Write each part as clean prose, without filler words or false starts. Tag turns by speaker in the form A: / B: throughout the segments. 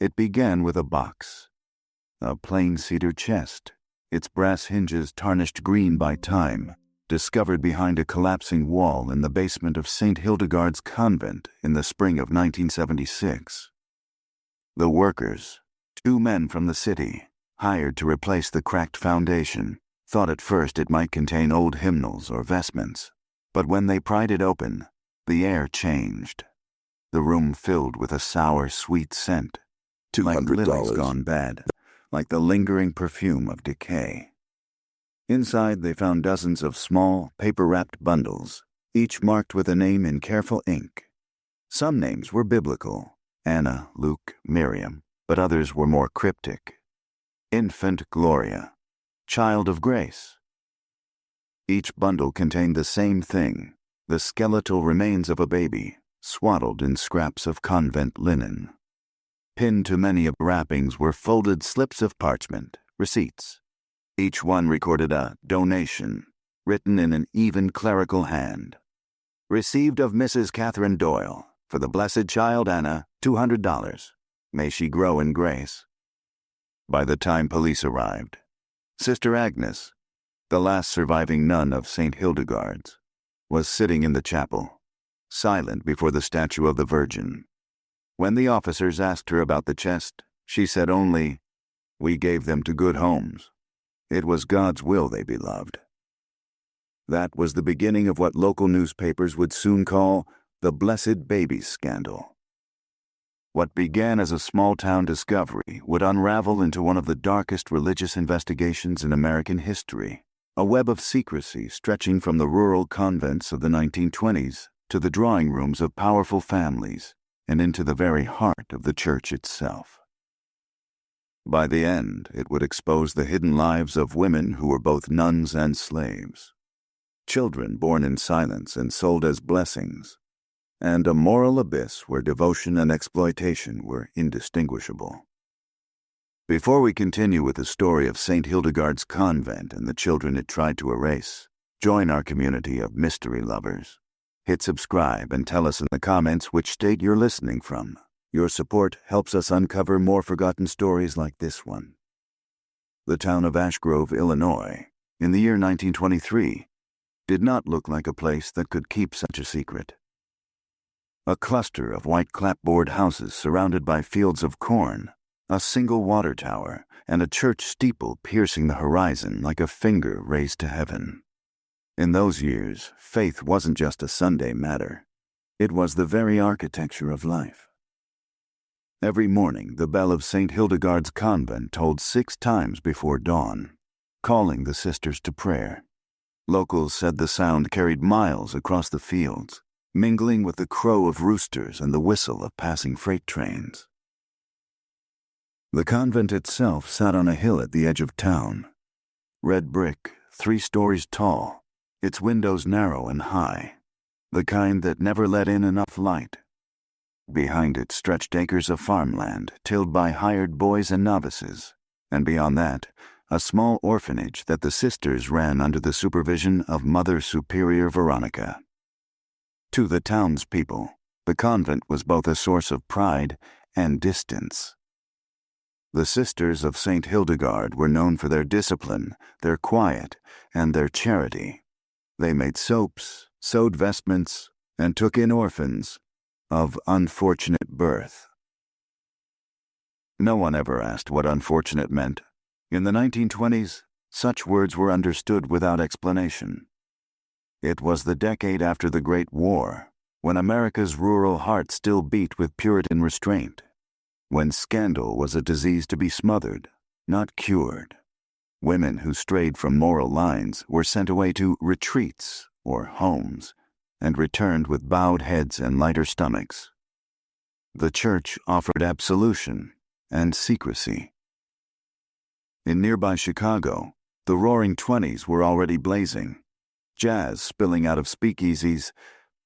A: It began with a box, a plain cedar chest, its brass hinges tarnished green by time, discovered behind a collapsing wall in the basement of Saint Hildegard's convent in the spring of 1976. The workers, 2 men from the city, hired to replace the cracked foundation, thought at first it might contain old hymnals or vestments, but when they pried it open, the air changed. The room filled with a sour, sweet scent, like lilies gone bad, like the lingering perfume of decay. Inside they found dozens of small, paper-wrapped bundles, each marked with a name in careful ink. Some names were biblical, Anna, Luke, Miriam, but others were more cryptic. Infant Gloria, Child of Grace. Each bundle contained the same thing, the skeletal remains of a baby, swaddled in scraps of convent linen. Pinned to many of the wrappings were folded slips of parchment, receipts. Each one recorded a donation, written in an even clerical hand. Received of Mrs. Catherine Doyle, for the blessed child Anna, $200. May she grow in grace. By the time police arrived, Sister Agnes, the last surviving nun of Saint Hildegard's, was sitting in the chapel, silent before the statue of the Virgin. When the officers asked her about the chest, she said only, "We gave them to good homes. It was God's will they be loved." That was the beginning of what local newspapers would soon call the Blessed Babies Scandal. What began as a small-town discovery would unravel into one of the darkest religious investigations in American history, a web of secrecy stretching from the rural convents of the 1920s to the drawing rooms of powerful families and into the very heart of the church itself. By the end, it would expose the hidden lives of women who were both nuns and slaves, children born in silence and sold as blessings, and a moral abyss where devotion and exploitation were indistinguishable. Before we continue with the story of Saint Hildegard's convent and the children it tried to erase, join our community of mystery lovers. Hit subscribe and tell us in the comments which state you're listening from. Your support helps us uncover more forgotten stories like this one. The town of Ash Grove, Illinois, in the year 1923, did not look like a place that could keep such a secret. A cluster of white clapboard houses surrounded by fields of corn, a single water tower, and a church steeple piercing the horizon like a finger raised to heaven. In those years, faith wasn't just a Sunday matter. It was the very architecture of life. Every morning, the bell of Saint Hildegard's convent tolled 6 times before dawn, calling the sisters to prayer. Locals said the sound carried miles across the fields, mingling with the crow of roosters and the whistle of passing freight trains. The convent itself sat on a hill at the edge of town. Red brick, 3 stories tall, its windows narrow and high, the kind that never let in enough light. Behind it stretched acres of farmland tilled by hired boys and novices, and beyond that, a small orphanage that the sisters ran under the supervision of Mother Superior Veronica. To the townspeople, the convent was both a source of pride and distance. The Sisters of Saint Hildegard were known for their discipline, their quiet, and their charity. They made soaps, sewed vestments, and took in orphans of unfortunate birth. No one ever asked what unfortunate meant. In the 1920s, such words were understood without explanation. It was the decade after the Great War, when America's rural heart still beat with Puritan restraint, when scandal was a disease to be smothered, not cured. Women who strayed from moral lines were sent away to retreats or homes and returned with bowed heads and lighter stomachs. The church offered absolution and secrecy. In nearby Chicago, the Roaring Twenties were already blazing, jazz spilling out of speakeasies,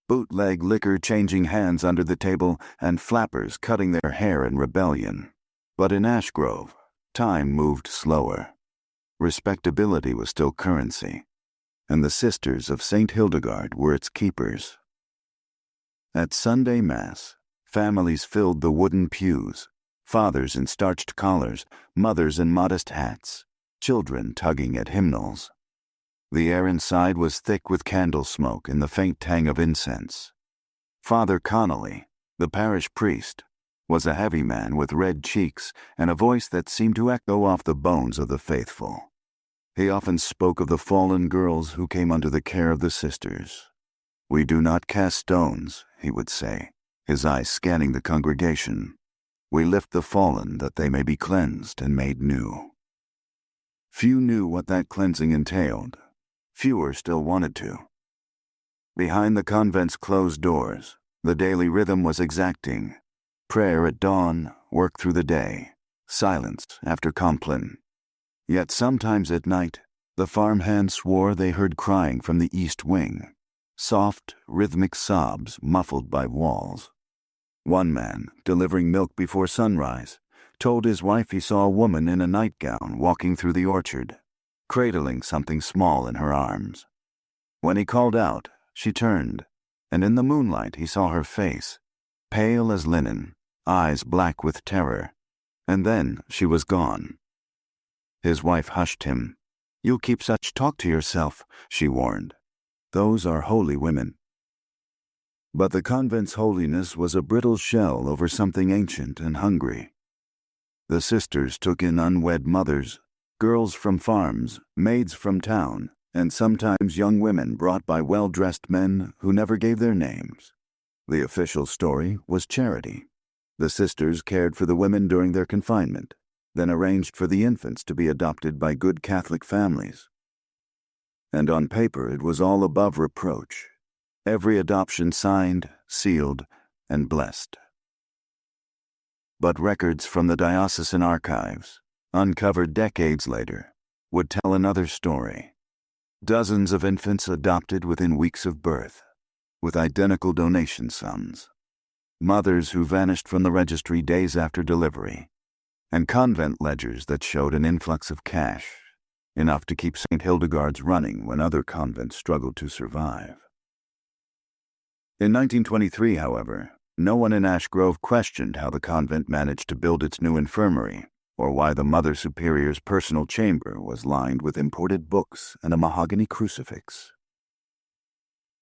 A: bootleg liquor changing hands under the table, and flappers cutting their hair in rebellion. But in Ash Grove, time moved slower. Respectability was still currency, and the Sisters of Saint Hildegard were its keepers. At Sunday Mass, families filled the wooden pews, Fathers in starched collars, mothers in modest hats, children tugging at hymnals. The air inside was thick with candle smoke and the faint tang of incense. Father Connolly, the parish priest, was a heavy man with red cheeks and a voice that seemed to echo off the bones of the faithful. He often spoke of the fallen girls who came under the care of the sisters. "We do not cast stones," he would say, his eyes scanning the congregation. "We lift the fallen that they may be cleansed and made new." Few knew what that cleansing entailed. Fewer still wanted to. Behind the convent's closed doors, the daily rhythm was exacting. Prayer at dawn, work through the day, silence after Compline. Yet sometimes at night, the farmhands swore they heard crying from the east wing, soft, rhythmic sobs muffled by walls. One man, delivering milk before sunrise, told his wife he saw a woman in a nightgown walking through the orchard, cradling something small in her arms. When he called out, she turned, and in the moonlight he saw her face, pale as linen, eyes black with terror, and then she was gone. His wife hushed him. "You keep such talk to yourself," she warned. "Those are holy women." But the convent's holiness was a brittle shell over something ancient and hungry. The sisters took in unwed mothers, girls from farms, maids from town, and sometimes young women brought by well-dressed men who never gave their names. The official story was charity. The sisters cared for the women during their confinement, then arranged for the infants to be adopted by good Catholic families. And on paper it was all above reproach. Every adoption signed, sealed, and blessed. But records from the diocesan archives, uncovered decades later, would tell another story. Dozens of infants adopted within weeks of birth, with identical donation sums. Mothers who vanished from the registry days after delivery, and convent ledgers that showed an influx of cash, enough to keep Saint Hildegard's running when other convents struggled to survive. In 1923, however, no one in Ash Grove questioned how the convent managed to build its new infirmary, or why the Mother Superior's personal chamber was lined with imported books and a mahogany crucifix.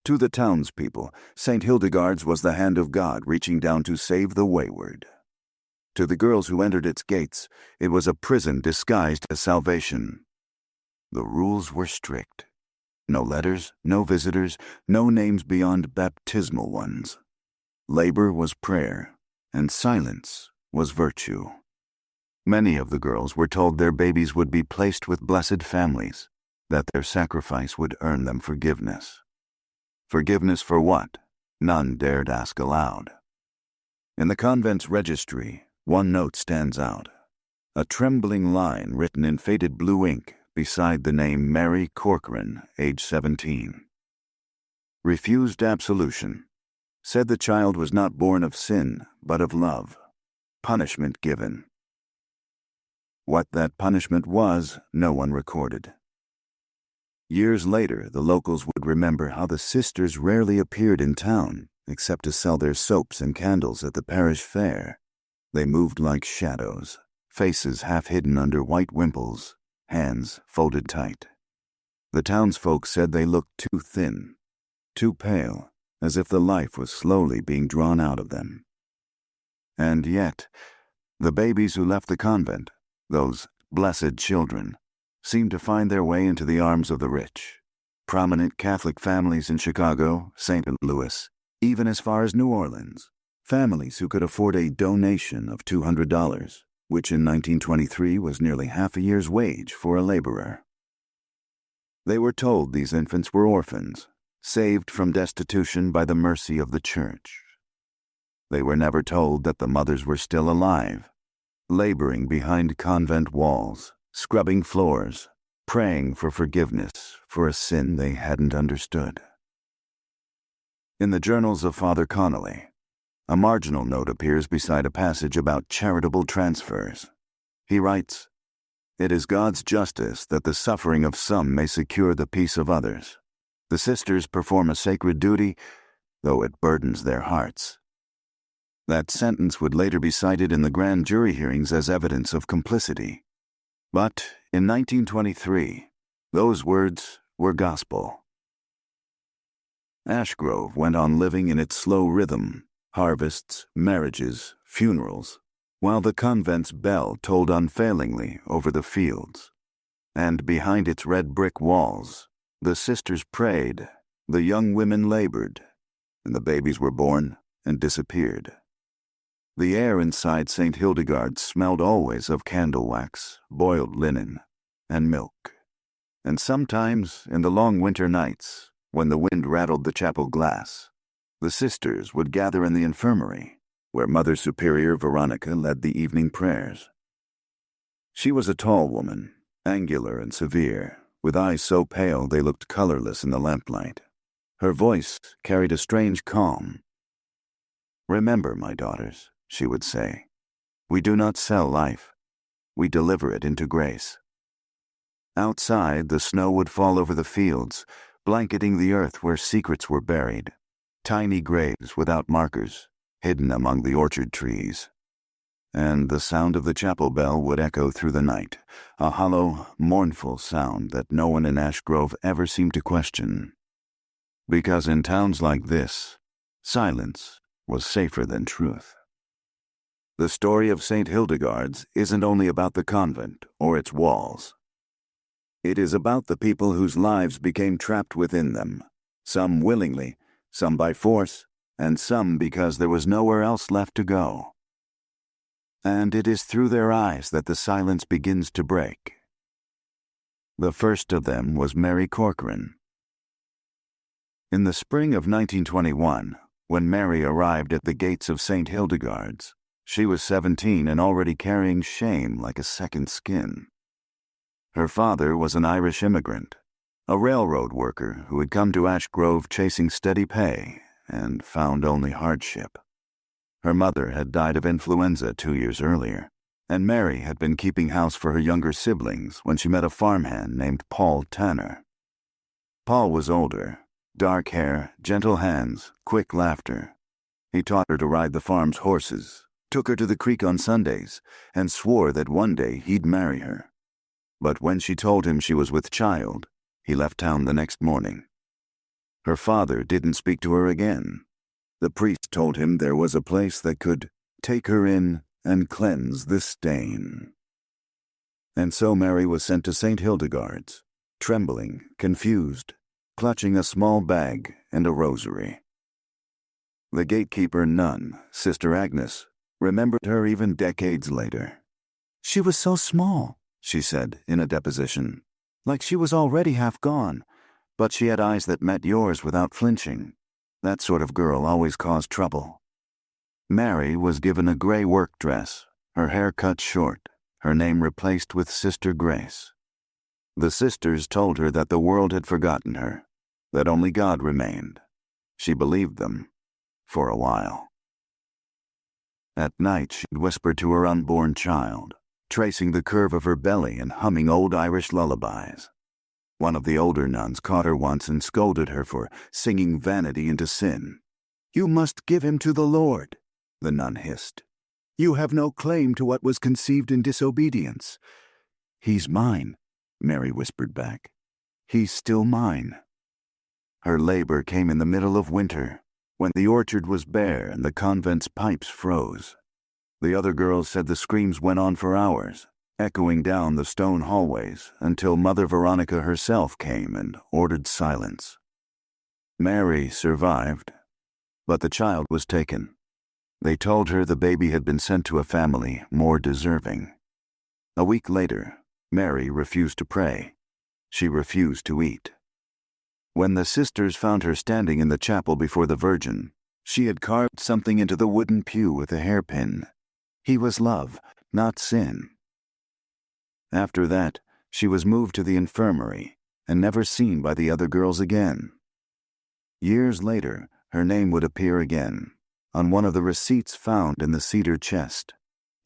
A: To the townspeople, Saint Hildegard's was the hand of God reaching down to save the wayward. To the girls who entered its gates, it was a prison disguised as salvation. The rules were strict. No letters, no visitors, no names beyond baptismal ones. Labor was prayer, and silence was virtue. Many of the girls were told their babies would be placed with blessed families, that their sacrifice would earn them forgiveness. Forgiveness for what? None dared ask aloud. In the convent's registry, one note stands out. A trembling line written in faded blue ink beside the name Mary Corcoran, age 17. Refused absolution. Said the child was not born of sin, but of love. Punishment given. What that punishment was, no one recorded. Years later, the locals would remember how the sisters rarely appeared in town, except to sell their soaps and candles at the parish fair. They moved like shadows, faces half hidden under white wimples, hands folded tight. The townsfolk said they looked too thin, too pale, as if the life was slowly being drawn out of them. And yet, the babies who left the convent, those blessed children, seemed to find their way into the arms of the rich. Prominent Catholic families in Chicago, St. Louis, even as far as New Orleans. Families who could afford a donation of $200, which in 1923 was nearly half a year's wage for a laborer. They were told these infants were orphans, saved from destitution by the mercy of the Church. They were never told that the mothers were still alive, laboring behind convent walls, scrubbing floors, praying for forgiveness for a sin they hadn't understood. In the journals of Father Connolly, a marginal note appears beside a passage about charitable transfers. He writes, "It is God's justice that the suffering of some may secure the peace of others. The sisters perform a sacred duty, though it burdens their hearts. That sentence would later be cited in the grand jury hearings as evidence of complicity. But in 1923, those words were gospel. Ashgrove went on living in its slow rhythm, harvests, marriages, funerals, while the convent's bell tolled unfailingly over the fields. And behind its red brick walls, the sisters prayed, the young women labored, and the babies were born and disappeared. The air inside Saint Hildegard smelled always of candle wax, boiled linen, and milk. And sometimes, in the long winter nights, when the wind rattled the chapel glass, the sisters would gather in the infirmary, where Mother Superior Veronica led the evening prayers. She was a tall woman, angular and severe, with eyes so pale they looked colorless in the lamplight. Her voice carried a strange calm. "Remember, my daughters," she would say, "we do not sell life. We deliver it into grace." Outside, the snow would fall over the fields, blanketing the earth where secrets were buried, tiny graves without markers, hidden among the orchard trees. And the sound of the chapel bell would echo through the night, a hollow, mournful sound that no one in Ashgrove ever seemed to question. Because in towns like this, silence was safer than truth. The story of Saint Hildegard's isn't only about the convent or its walls. It is about the people whose lives became trapped within them, some willingly, some by force, and some because there was nowhere else left to go. And it is through their eyes that the silence begins to break. The first of them was Mary Corcoran. In the spring of 1921, when Mary arrived at the gates of Saint Hildegard's, she was 17 and already carrying shame like a second skin. Her father was an Irish immigrant, a railroad worker who had come to Ashgrove chasing steady pay and found only hardship. Her mother had died of influenza 2 years earlier, and Mary had been keeping house for her younger siblings when she met a farmhand named Paul Tanner. Paul was older, dark hair, gentle hands, quick laughter. He taught her to ride the farm's horses, took her to the creek on Sundays, and swore that one day he'd marry her. But when she told him she was with child, he left town the next morning. Her father didn't speak to her again. The priest told him there was a place that could take her in and cleanse the stain. And so Mary was sent to Saint Hildegard's, trembling, confused, clutching a small bag and a rosary. The gatekeeper nun, Sister Agnes, remembered her even decades later. "She was so small," she said in a deposition, "like she was already half gone, but she had eyes that met yours without flinching. That sort of girl always caused trouble." Mary was given a gray work dress, her hair cut short, her name replaced with Sister Grace. The sisters told her that the world had forgotten her, that only God remained. She believed them, for a while. At night she'd whisper to her unborn child, tracing the curve of her belly and humming old Irish lullabies. One of the older nuns caught her once and scolded her for singing vanity into sin. "You must give him to the Lord," the nun hissed. "You have no claim to what was conceived in disobedience." "He's mine," Mary whispered back. "He's still mine." Her labor came in the middle of winter, when the orchard was bare and the convent's pipes froze. The other girls said the screams went on for hours, echoing down the stone hallways until Mother Veronica herself came and ordered silence. Mary survived, but the child was taken. They told her the baby had been sent to a family more deserving. A week later, Mary refused to pray. She refused to eat. When the sisters found her standing in the chapel before the Virgin, she had carved something into the wooden pew with a hairpin. He was love, not sin. After that, she was moved to the infirmary and never seen by the other girls again. Years later, her name would appear again on one of the receipts found in the cedar chest.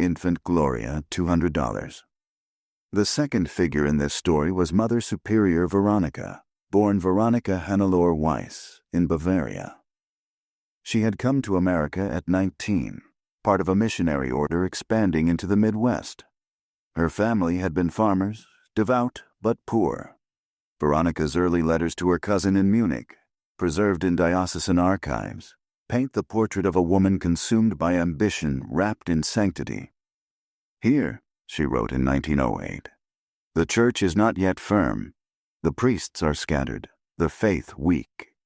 A: Infant Gloria, $200. The second figure in this story was Mother Superior Veronica, born Veronica Hannelore Weiss, in Bavaria. She had come to America at 19, part of a missionary order expanding into the Midwest. Her family had been farmers, devout but poor. Veronica's early letters to her cousin in Munich, preserved in diocesan archives, paint the portrait of a woman consumed by ambition wrapped in sanctity. "Here," she wrote in 1908, "the church is not yet firm. The priests are scattered, the faith weak.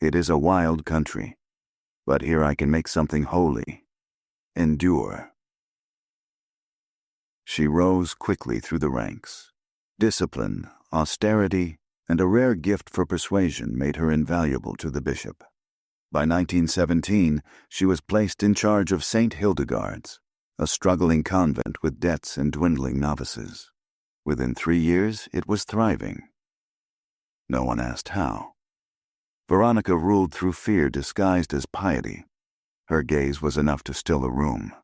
A: It is a wild country. But here I can make something holy. Endure." She rose quickly through the ranks. Discipline, austerity, and a rare gift for persuasion made her invaluable to the bishop. By 1917, she was placed in charge of Saint Hildegard's, a struggling convent with debts and dwindling novices. Within 3 years, it was thriving. No one asked how. Veronica ruled through fear disguised as piety. Her gaze was enough to still a room.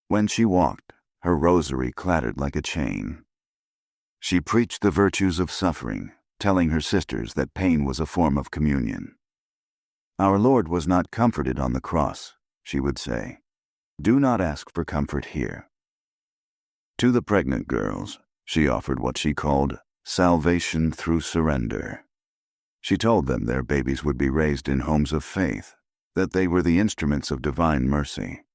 A: When she walked, her rosary clattered like a chain. She preached the virtues of suffering, telling her sisters that pain was a form of communion. "Our Lord was not comforted on the cross," she would say. "Do not ask for comfort here." To the pregnant girls, she offered what she called salvation through surrender. She told them their babies would be raised in homes of faith, that they were the instruments of divine mercy.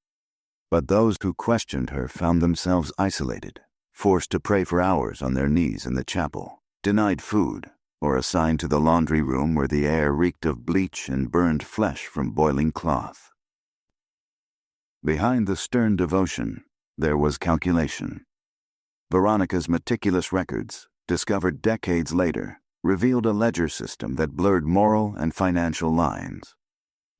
A: But those who questioned her found themselves isolated, forced to pray for hours on their knees in the chapel, denied food, or assigned to the laundry room where the air reeked of bleach and burned flesh from boiling cloth. Behind the stern devotion, there was calculation. Veronica's meticulous records, discovered decades later, revealed a ledger system that blurred moral and financial lines.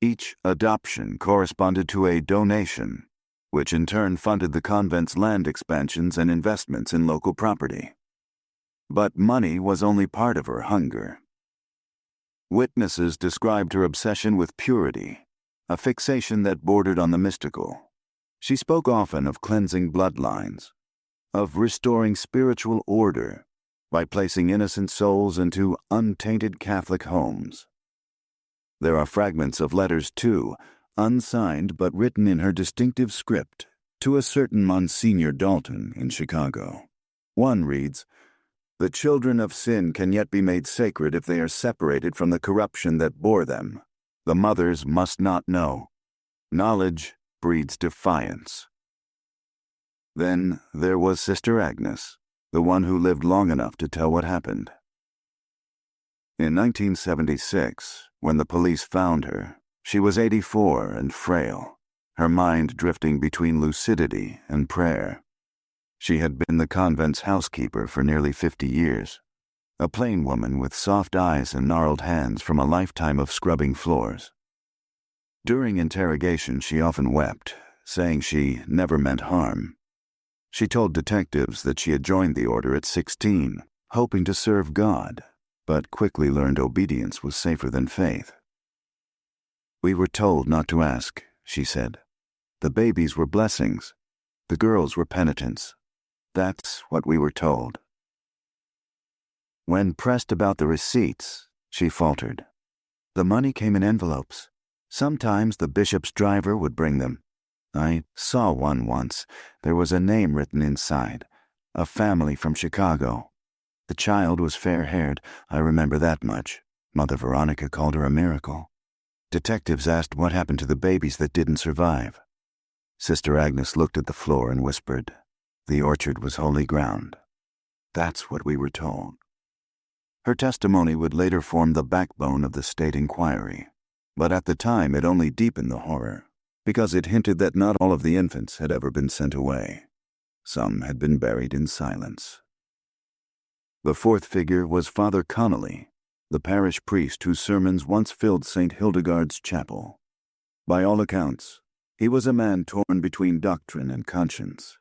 A: Each adoption corresponded to a donation, which in turn funded the convent's land expansions and investments in local property. But money was only part of her hunger. Witnesses described her obsession with purity, a fixation that bordered on the mystical. She spoke often of cleansing bloodlines, of restoring spiritual order by placing innocent souls into untainted Catholic homes. There are fragments of letters, too, unsigned but written in her distinctive script, to a certain Monsignor Dalton in Chicago. One reads, "The children of sin can yet be made sacred if they are separated from the corruption that bore them. The mothers must not know. Knowledge breeds defiance." Then there was Sister Agnes, the one who lived long enough to tell what happened. In 1976, when the police found her, she was 84 and frail, her mind drifting between lucidity and prayer. She had been the convent's housekeeper for nearly 50 years, a plain woman with soft eyes and gnarled hands from a lifetime of scrubbing floors. During interrogation, she often wept, saying she never meant harm. She told detectives that she had joined the order at 16, hoping to serve God, but quickly learned obedience was safer than faith. "We were told not to ask," she said. "The babies were blessings. The girls were penitents. That's what we were told." When pressed about the receipts, she faltered. "The money came in envelopes. Sometimes the bishop's driver would bring them. I saw one once. There was a name written inside. A family from Chicago. The child was fair-haired. I remember that much. Mother Veronica called her a miracle. Detectives asked what happened to the babies that didn't survive. Sister Agnes looked at the floor and whispered, 'The orchard was holy ground.' That's what we were told." Her testimony would later form the backbone of the state inquiry, but at the time it only deepened the horror, because it hinted that not all of the infants had ever been sent away. Some had been buried in silence. The fourth figure was Father Connolly, the parish priest whose sermons once filled Saint Hildegard's chapel. By all accounts, he was a man torn between doctrine and conscience,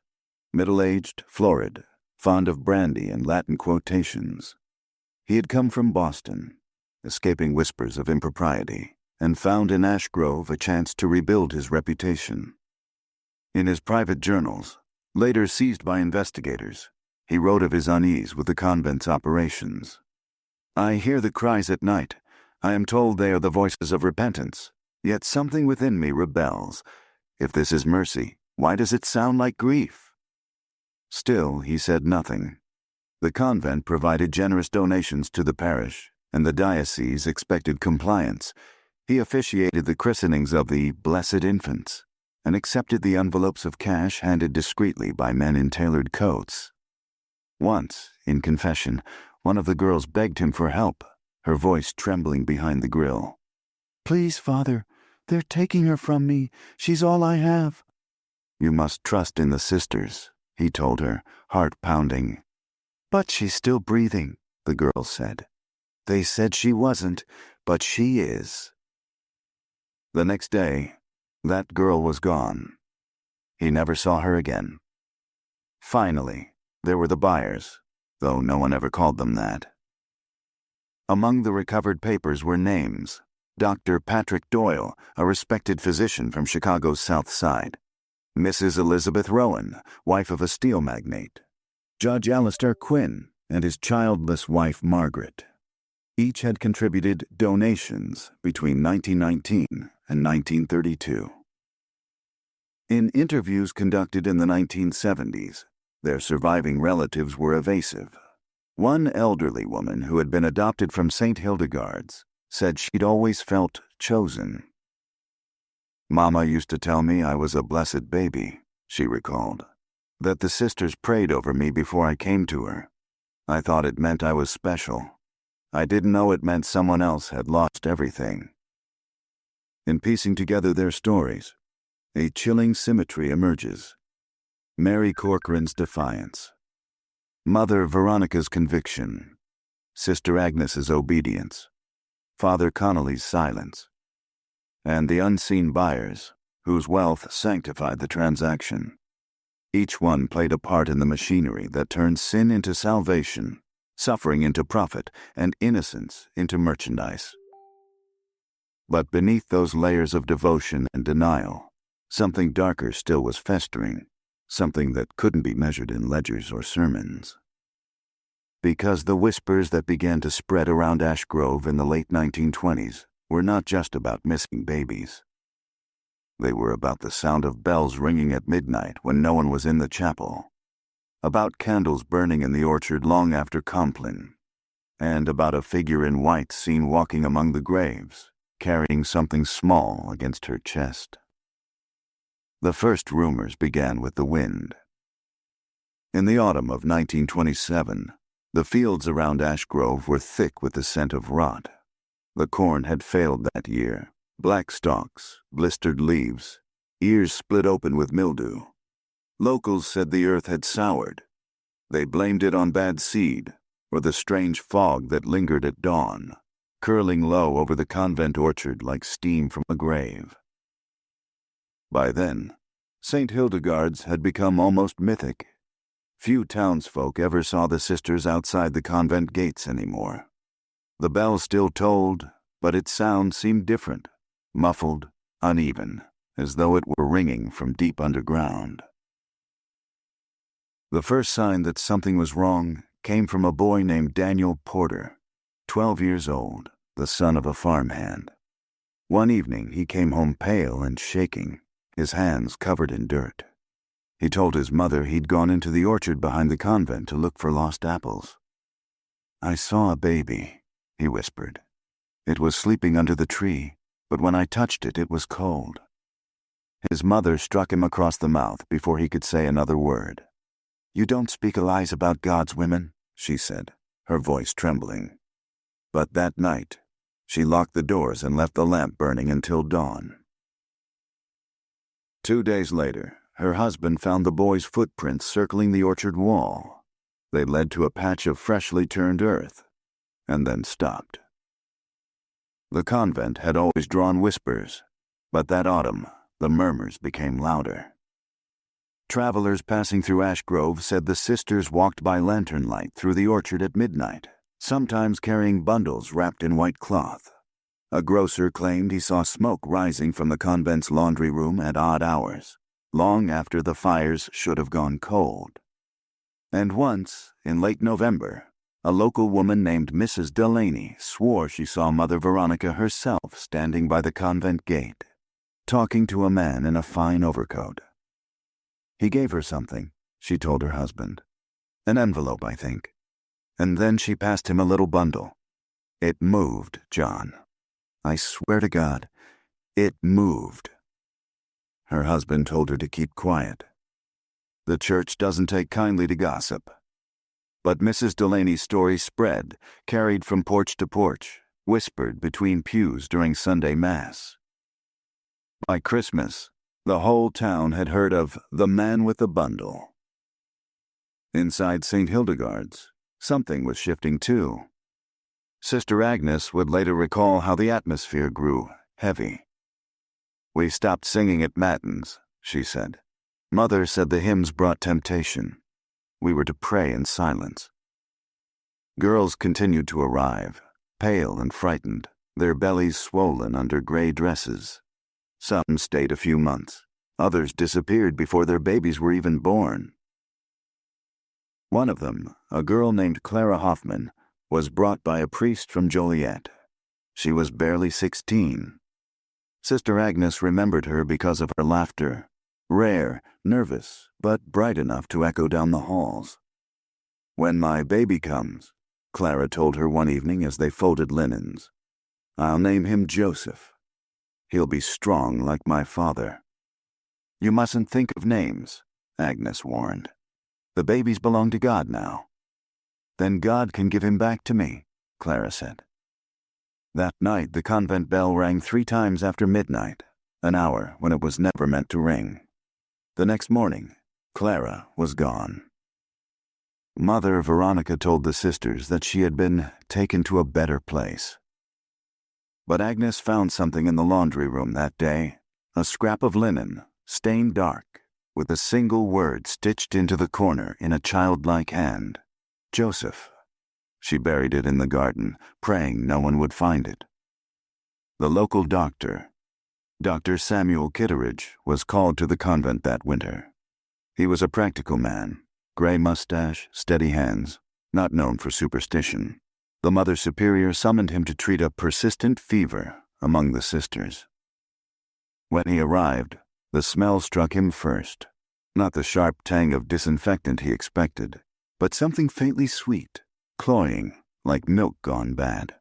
A: middle-aged, florid, fond of brandy and Latin quotations. He had come from Boston, escaping whispers of impropriety, and found in Ash Grove a chance to rebuild his reputation. In his private journals, later seized by investigators, he wrote of his unease with the convent's operations. "I hear the cries at night. I am told they are the voices of repentance. Yet something within me rebels. If this is mercy, why does it sound like grief? Still, he said nothing. The convent provided generous donations to the parish, and the diocese expected compliance. He officiated the christenings of the blessed infants, and accepted the envelopes of cash handed discreetly by men in tailored coats. Once, in confession, one of the girls begged him for help, her voice trembling behind the grill. "Please, Father, they're taking her from me. She's all I have." "You must trust in the sisters," he told her, heart pounding. "But she's still breathing," the girl said. "They said she wasn't, but she is." The next day, that girl was gone. He never saw her again. Finally, there were the buyers, though no one ever called them that. Among the recovered papers were names: Dr. Patrick Doyle, a respected physician from Chicago's South Side; Mrs. Elizabeth Rowan, wife of a steel magnate; Judge Alistair Quinn and his childless wife Margaret. Each had contributed donations between 1919 and 1932. In interviews conducted in the 1970s, their surviving relatives were evasive. One elderly woman who had been adopted from Saint Hildegard's said she'd always felt chosen. "Mama used to tell me I was a blessed baby," she recalled, "that the sisters prayed over me before I came to her. I thought it meant I was special. I didn't know it meant someone else had lost everything." In piecing together their stories, a chilling symmetry emerges. Mary Corcoran's defiance, Mother Veronica's conviction, Sister Agnes's obedience, Father Connolly's silence, and the unseen buyers, whose wealth sanctified the transaction. Each one played a part in the machinery that turned sin into salvation, suffering into profit, and innocence into merchandise. But beneath those layers of devotion and denial, something darker still was festering, something that couldn't be measured in ledgers or sermons. Because the whispers that began to spread around Ash Grove in the late 1920s were not just about missing babies. They were about the sound of bells ringing at midnight when no one was in the chapel, about candles burning in the orchard long after Compline, and about a figure in white seen walking among the graves, carrying something small against her chest. The first rumors began with the wind. In the autumn of 1927, the fields around Ash Grove were thick with the scent of rot. The corn had failed that year. Black stalks, blistered leaves, ears split open with mildew. Locals said the earth had soured. They blamed it on bad seed or the strange fog that lingered at dawn, curling low over the convent orchard like steam from a grave. By then, Saint Hildegard's had become almost mythic. Few townsfolk ever saw the sisters outside the convent gates anymore. The bell still tolled, but its sound seemed different, muffled, uneven, as though it were ringing from deep underground. The first sign that something was wrong came from a boy named Daniel Porter, 12 years old, the son of a farmhand. One evening he came home pale and shaking, his hands covered in dirt. He told his mother he'd gone into the orchard behind the convent to look for lost apples. "I saw a baby," he whispered. "It was sleeping under the tree, but when I touched it, it was cold." His mother struck him across the mouth before he could say another word. "You don't speak lies about God's women," she said, her voice trembling. But that night, she locked the doors and left the lamp burning until dawn. 2 days later, her husband found the boy's footprints circling the orchard wall. They led to a patch of freshly turned earth, and then stopped. The convent had always drawn whispers, but that autumn, the murmurs became louder. Travelers passing through Ash Grove said the sisters walked by lantern light through the orchard at midnight, sometimes carrying bundles wrapped in white cloth. A grocer claimed he saw smoke rising from the convent's laundry room at odd hours, long after the fires should have gone cold. And once, in late November, A local woman named Mrs. Delaney swore she saw Mother Veronica herself standing by the convent gate, talking to a man in a fine overcoat. He gave her something, she told her husband. An envelope, I think. And then she passed him a little bundle. It moved, John. I swear to God, it moved. Her husband told her to keep quiet. The church doesn't take kindly to gossip. But Mrs. Delaney's story spread, carried from porch to porch, whispered between pews during Sunday Mass. By Christmas, the whole town had heard of the man with the bundle. Inside Saint Hildegard's, something was shifting too. Sister Agnes would later recall how the atmosphere grew heavy. We stopped singing at matins, she said. Mother said the hymns brought temptation. We were to pray in silence. Girls continued to arrive, pale and frightened, their bellies swollen under gray dresses. Some stayed a few months. Others disappeared before their babies were even born. One of them, a girl named Clara Hoffman, was brought by a priest from Joliet. She was barely 16. Sister Agnes remembered her because of her laughter, rare, nervous, but bright enough to echo down the halls. When my baby comes, Clara told her one evening as they folded linens, I'll name him Joseph. He'll be strong like my father. You mustn't think of names, Agnes warned. The babies belong to God now. Then God can give him back to me, Clara said. That night the convent bell rang 3 times after midnight, an hour when it was never meant to ring. The next morning, Clara was gone. Mother Veronica told the sisters that she had been taken to a better place. But Agnes found something in the laundry room that day, a scrap of linen, stained dark, with a single word stitched into the corner in a childlike hand. Joseph. She buried it in the garden, praying no one would find it. The local doctor, Dr. Samuel Kitteridge, was called to the convent that winter. He was a practical man, gray mustache, steady hands, not known for superstition. The Mother Superior summoned him to treat a persistent fever among the sisters. When he arrived, the smell struck him first. Not the sharp tang of disinfectant he expected, but something faintly sweet, cloying, like milk gone bad.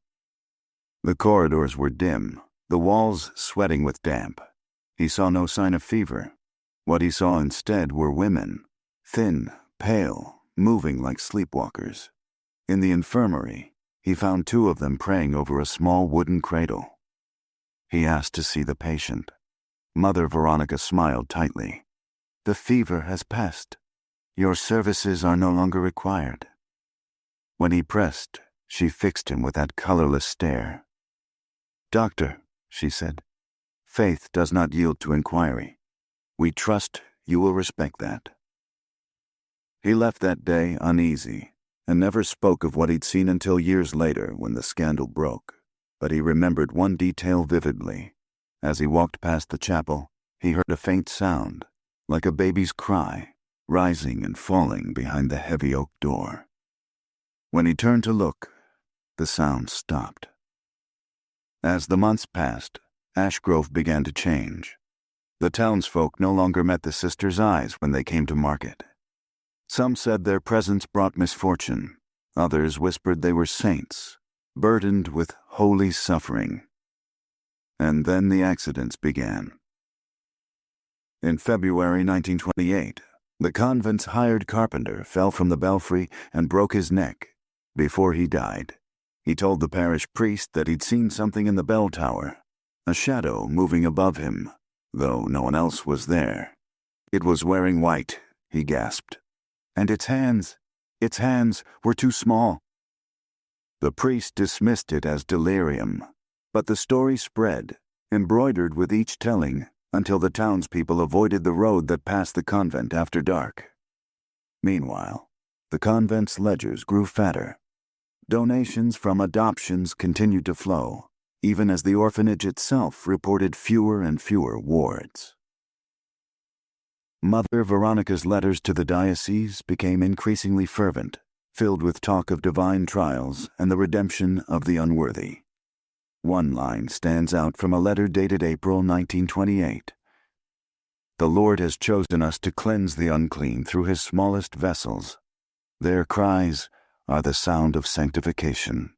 A: The corridors were dim, the walls sweating with damp. He saw no sign of fever. What he saw instead were women, thin, pale, moving like sleepwalkers. In the infirmary, he found 2 of them praying over a small wooden cradle. He asked to see the patient. Mother Veronica smiled tightly. The fever has passed. Your services are no longer required. When he pressed, she fixed him with that colorless stare. Doctor, she said, faith does not yield to inquiry. We trust you will respect that. He left that day uneasy, and never spoke of what he'd seen until years later when the scandal broke. But he remembered one detail vividly. As he walked past the chapel, he heard a faint sound, like a baby's cry, rising and falling behind the heavy oak door. When he turned to look, the sound stopped. As the months passed, Ashgrove began to change. The townsfolk no longer met the sisters' eyes when they came to market. Some said their presence brought misfortune. Others whispered they were saints, burdened with holy suffering. And then the accidents began. In February 1928, the convent's hired carpenter fell from the belfry and broke his neck. Before he died, he told the parish priest that he'd seen something in the bell tower, a shadow moving above him, though no one else was there. It was wearing white, he gasped. And its hands were too small. The priest dismissed it as delirium, but the story spread, embroidered with each telling, until the townspeople avoided the road that passed the convent after dark. Meanwhile, the convent's ledgers grew fatter. Donations from adoptions continued to flow, even as the orphanage itself reported fewer and fewer wards. Mother Veronica's letters to the diocese became increasingly fervent, filled with talk of divine trials and the redemption of the unworthy. One line stands out from a letter dated April 1928. The Lord has chosen us to cleanse the unclean through his smallest vessels. Their cries are the sound of sanctification.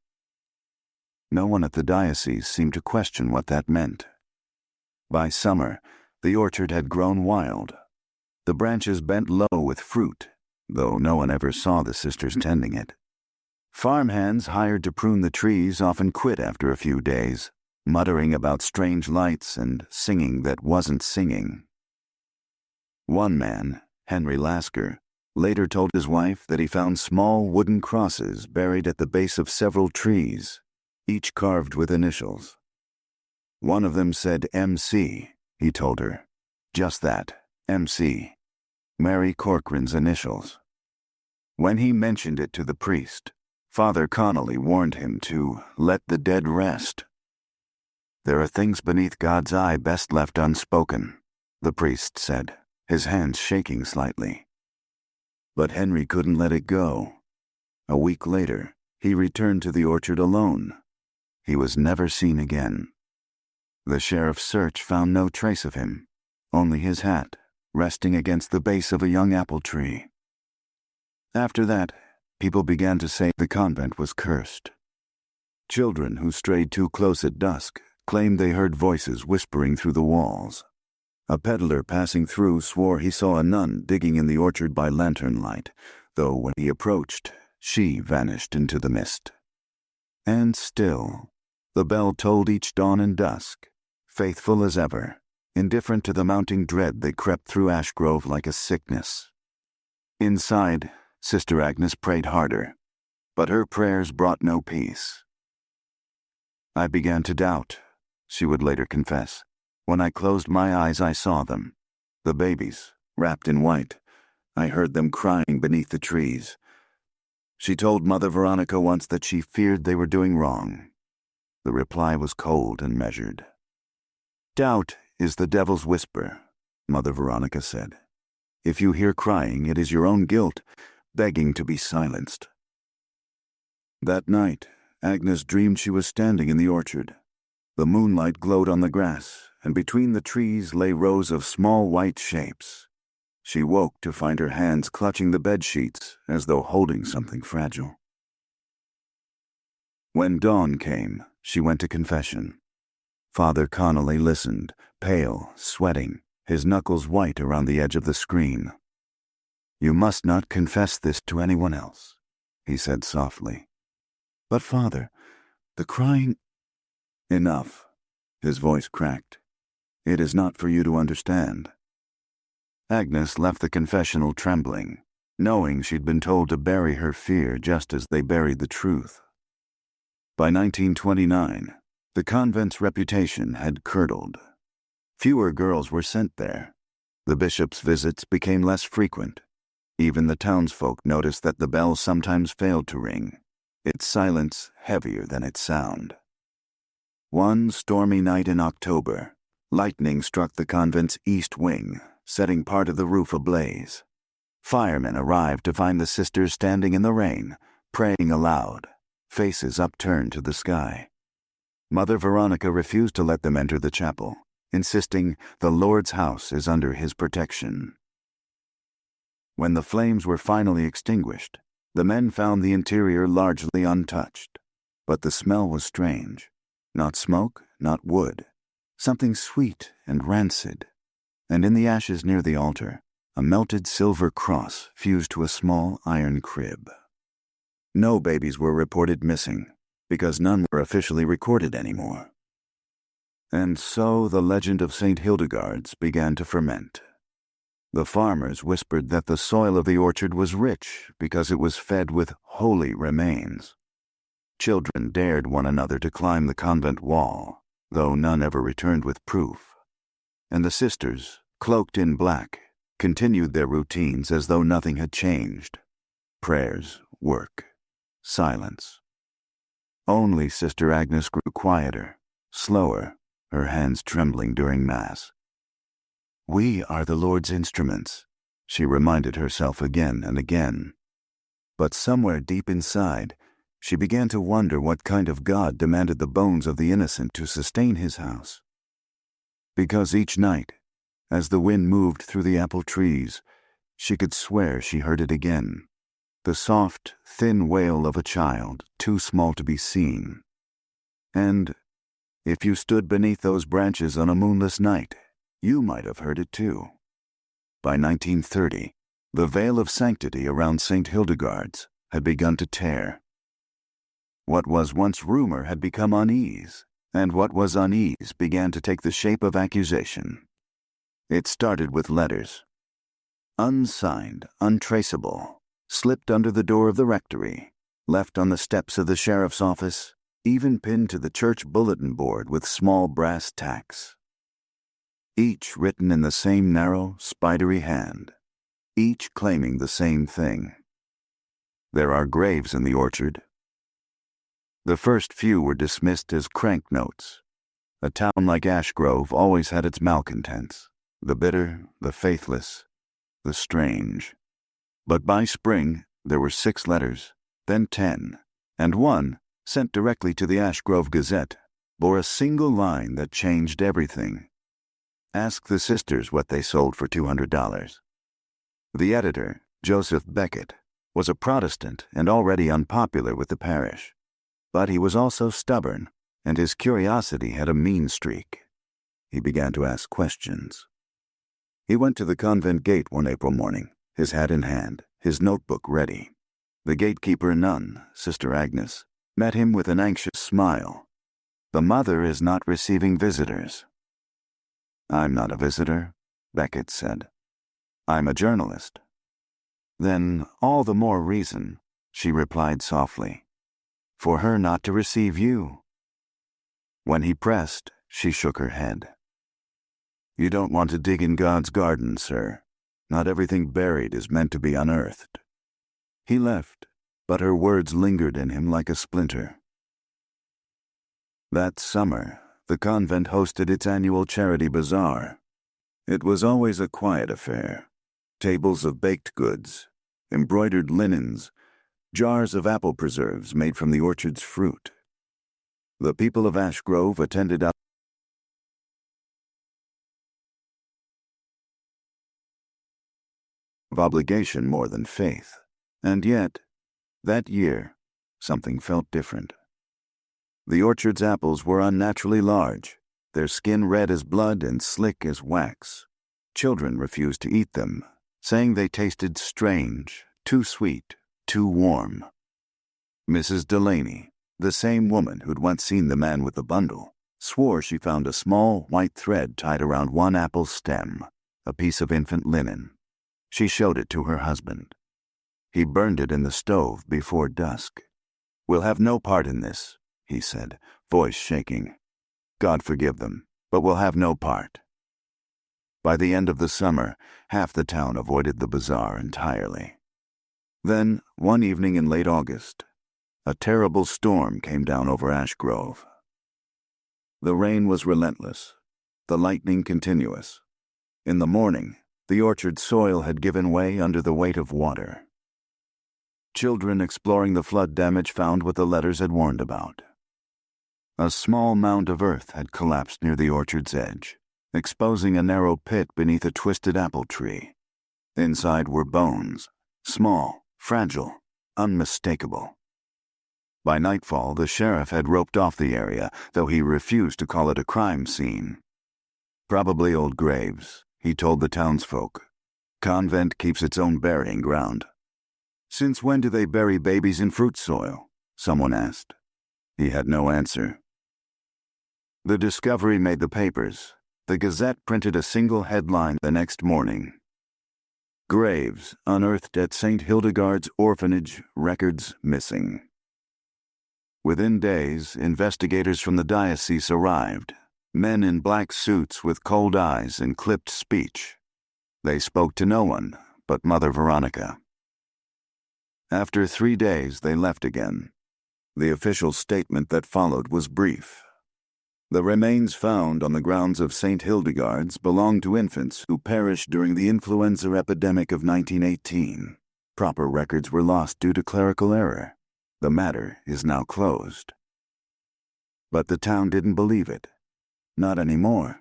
A: No one at the diocese seemed to question what that meant. By summer, the orchard had grown wild. The branches bent low with fruit, though no one ever saw the sisters tending it. Farmhands hired to prune the trees often quit after a few days, muttering about strange lights and singing that wasn't singing. One man, Henry Lasker, later told his wife that he found small wooden crosses buried at the base of several trees, each carved with initials. One of them said MC, he told her. Just that, MC. Mary Corcoran's initials. When he mentioned it to the priest, Father Connolly warned him to let the dead rest. There are things beneath God's eye best left unspoken, the priest said, his hands shaking slightly. But Henry couldn't let it go. A week later, he returned to the orchard alone. He was never seen again. The sheriff's search found no trace of him, only his hat, resting against the base of a young apple tree. After that, people began to say the convent was cursed. Children who strayed too close at dusk claimed they heard voices whispering through the walls. A peddler passing through swore he saw a nun digging in the orchard by lantern light, though when he approached, she vanished into the mist. And still, the bell tolled each dawn and dusk, faithful as ever, indifferent to the mounting dread that crept through Ashgrove like a sickness. Inside, Sister Agnes prayed harder, but her prayers brought no peace. I began to doubt, she would later confess. When I closed my eyes, I saw them. The babies, wrapped in white. I heard them crying beneath the trees. She told Mother Veronica once that she feared they were doing wrong. The reply was cold and measured. Doubt is the devil's whisper, Mother Veronica said. If you hear crying, it is your own guilt, begging to be silenced. That night, Agnes dreamed she was standing in the orchard. The moonlight glowed on the grass, and between the trees lay rows of small white shapes. She woke to find her hands clutching the bed sheets as though holding something fragile. When dawn came, she went to confession. Father Connolly listened, pale, sweating, his knuckles white around the edge of the screen. You must not confess this to anyone else, he said softly. But Father, the crying... Enough, his voice cracked. It is not for you to understand. Agnes left the confessional trembling, knowing she'd been told to bury her fear just as they buried the truth. By 1929, the convent's reputation had curdled. Fewer girls were sent there. The bishop's visits became less frequent. Even the townsfolk noticed that the bell sometimes failed to ring, its silence heavier than its sound. One stormy night in October, lightning struck the convent's east wing, setting part of the roof ablaze. Firemen arrived to find the sisters standing in the rain, praying aloud, faces upturned to the sky. Mother Veronica refused to let them enter the chapel, insisting the Lord's house is under his protection. When the flames were finally extinguished, the men found the interior largely untouched. But the smell was strange. Not smoke, not wood. Something sweet and rancid. And in the ashes near the altar, a melted silver cross fused to a small iron crib. No babies were reported missing, because none were officially recorded anymore. And so the legend of Saint Hildegard's began to ferment. The farmers whispered that the soil of the orchard was rich because it was fed with holy remains. Children dared one another to climb the convent wall, though none ever returned with proof. And the sisters, cloaked in black, continued their routines as though nothing had changed. Prayers, work, silence. Only Sister Agnes grew quieter, slower, her hands trembling during Mass. We are the Lord's instruments, she reminded herself again and again. But somewhere deep inside, she began to wonder what kind of God demanded the bones of the innocent to sustain his house. Because each night, as the wind moved through the apple trees, she could swear she heard it again, the soft, thin wail of a child, too small to be seen. And if you stood beneath those branches on a moonless night, you might have heard it too. By 1930, the veil of sanctity around Saint Hildegard's had begun to tear. What was once rumor had become unease, and what was unease began to take the shape of accusation. It started with letters. Unsigned, untraceable, slipped under the door of the rectory, left on the steps of the sheriff's office, even pinned to the church bulletin board with small brass tacks. Each written in the same narrow, spidery hand, each claiming the same thing. There are graves in the orchard. The first few were dismissed as crank notes. A town like Ash Grove always had its malcontents, the bitter, the faithless, the strange. But by spring, there were 6 letters, then 10, and one, sent directly to the Ash Grove Gazette, bore a single line that changed everything. Ask the sisters what they sold for $200. The editor, Joseph Beckett, was a Protestant and already unpopular with the parish. But he was also stubborn, and his curiosity had a mean streak. He began to ask questions. He went to the convent gate one April morning, his hat in hand, his notebook ready. The gatekeeper nun, Sister Agnes, met him with an anxious smile. The mother is not receiving visitors. I'm not a visitor, Beckett said. I'm a journalist. Then all the more reason, she replied softly, for her not to receive you. When he pressed, she shook her head. You don't want to dig in God's garden, sir. Not everything buried is meant to be unearthed. He left, but her words lingered in him like a splinter. That summer, the convent hosted its annual charity bazaar. It was always a quiet affair. Tables of baked goods, embroidered linens, jars of apple preserves made from the orchard's fruit. The people of Ash Grove attended out of obligation more than faith. And yet, that year, something felt different. The orchard's apples were unnaturally large, their skin red as blood and slick as wax. Children refused to eat them, saying they tasted strange, too sweet, too warm. Mrs. Delaney, the same woman who'd once seen the man with the bundle, swore she found a small white thread tied around one apple stem, a piece of infant linen. She showed it to her husband. He burned it in the stove before dusk. We'll have no part in this, he said, voice shaking. God forgive them, but we'll have no part. By the end of the summer, half the town avoided the bazaar entirely. Then, one evening in late August, a terrible storm came down over Ash Grove. The rain was relentless, the lightning continuous. In the morning, the orchard soil had given way under the weight of water. Children exploring the flood damage found what the letters had warned about. A small mound of earth had collapsed near the orchard's edge, exposing a narrow pit beneath a twisted apple tree. Inside were bones, small, fragile, unmistakable. By nightfall, the sheriff had roped off the area, though he refused to call it a crime scene. Probably old graves, he told the townsfolk. Convent keeps its own burying ground. Since when do they bury babies in fruit soil? Someone asked. He had no answer. The discovery made the papers. The Gazette printed a single headline the next morning. Graves unearthed at Saint Hildegard's orphanage, records missing. Within days, investigators from the diocese arrived, men in black suits with cold eyes and clipped speech. They spoke to no one but Mother Veronica. After 3 days, they left again. The official statement that followed was brief. The remains found on the grounds of Saint Hildegard's belonged to infants who perished during the influenza epidemic of 1918. Proper records were lost due to clerical error. The matter is now closed. But the town didn't believe it. Not anymore.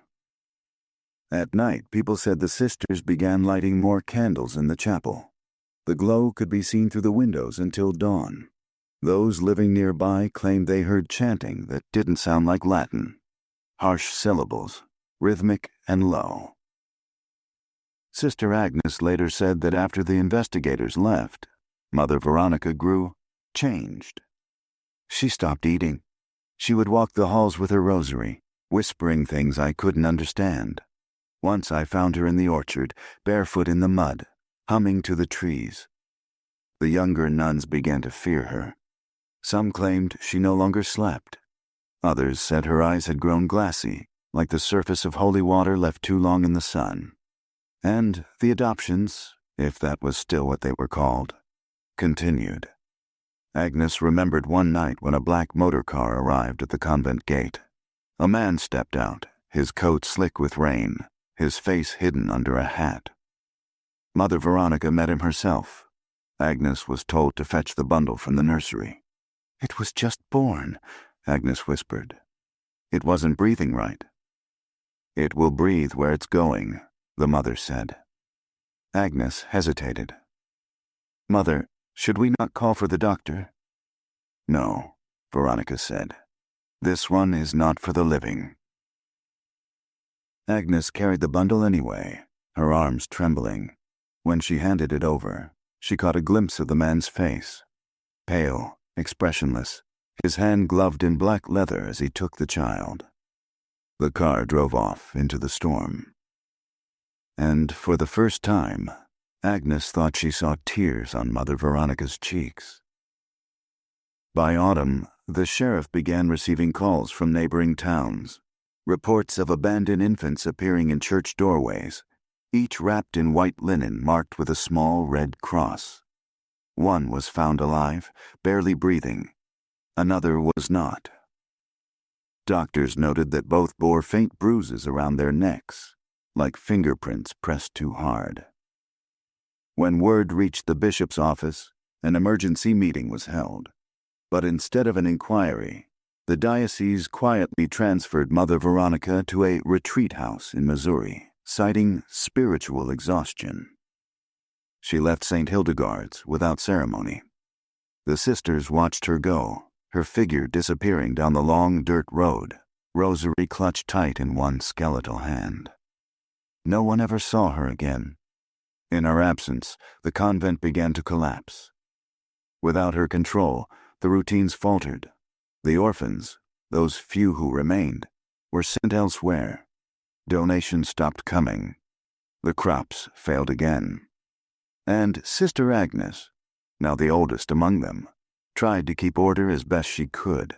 A: At night, people said the sisters began lighting more candles in the chapel. The glow could be seen through the windows until dawn. Those living nearby claimed they heard chanting that didn't sound like Latin. Harsh syllables, rhythmic and low. Sister Agnes later said that after the investigators left, Mother Veronica grew changed. She stopped eating. She would walk the halls with her rosary, whispering things I couldn't understand. Once I found her in the orchard, barefoot in the mud, humming to the trees. The younger nuns began to fear her. Some claimed she no longer slept. Others said her eyes had grown glassy, like the surface of holy water left too long in the sun. And the adoptions, if that was still what they were called, continued. Agnes remembered one night when a black motor car arrived at the convent gate. A man stepped out, his coat slick with rain, his face hidden under a hat. Mother Veronica met him herself. Agnes was told to fetch the bundle from the nursery. "It was just born," Agnes whispered. "It wasn't breathing right." "It will breathe where it's going," the mother said. Agnes hesitated. "Mother, should we not call for the doctor?" "No," Veronica said. "This one is not for the living." Agnes carried the bundle anyway, her arms trembling. When she handed it over, she caught a glimpse of the man's face. Pale, expressionless, his hand gloved in black leather as he took the child. The car drove off into the storm. And for the first time, Agnes thought she saw tears on Mother Veronica's cheeks. By autumn, the sheriff began receiving calls from neighboring towns. Reports of abandoned infants appearing in church doorways, each wrapped in white linen marked with a small red cross. One was found alive, barely breathing. Another was not. Doctors noted that both bore faint bruises around their necks, like fingerprints pressed too hard. When word reached the bishop's office, an emergency meeting was held. But instead of an inquiry, the diocese quietly transferred Mother Veronica to a retreat house in Missouri, citing spiritual exhaustion. She left Saint Hildegard's without ceremony. The sisters watched her go, her figure disappearing down the long dirt road, rosary clutched tight in one skeletal hand. No one ever saw her again. In her absence, the convent began to collapse. Without her control, the routines faltered. The orphans, those few who remained, were sent elsewhere. Donations stopped coming. The crops failed again. And Sister Agnes, now the oldest among them, tried to keep order as best she could.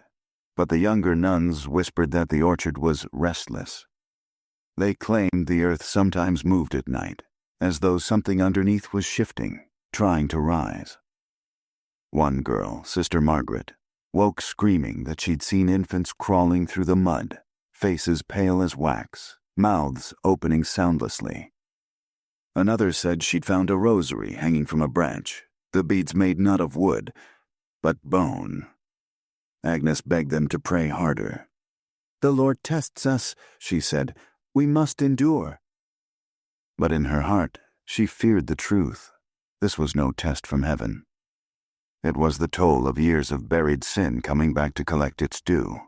A: But the younger nuns whispered that the orchard was restless. They claimed the earth sometimes moved at night, as though something underneath was shifting, trying to rise. One girl, Sister Margaret, woke screaming that she'd seen infants crawling through the mud, faces pale as wax, mouths opening soundlessly. Another said she'd found a rosary hanging from a branch, the beads made not of wood, but bone. Agnes begged them to pray harder. "The Lord tests us," she said. "We must endure." But in her heart, she feared the truth. This was no test from heaven. It was the toll of years of buried sin coming back to collect its due.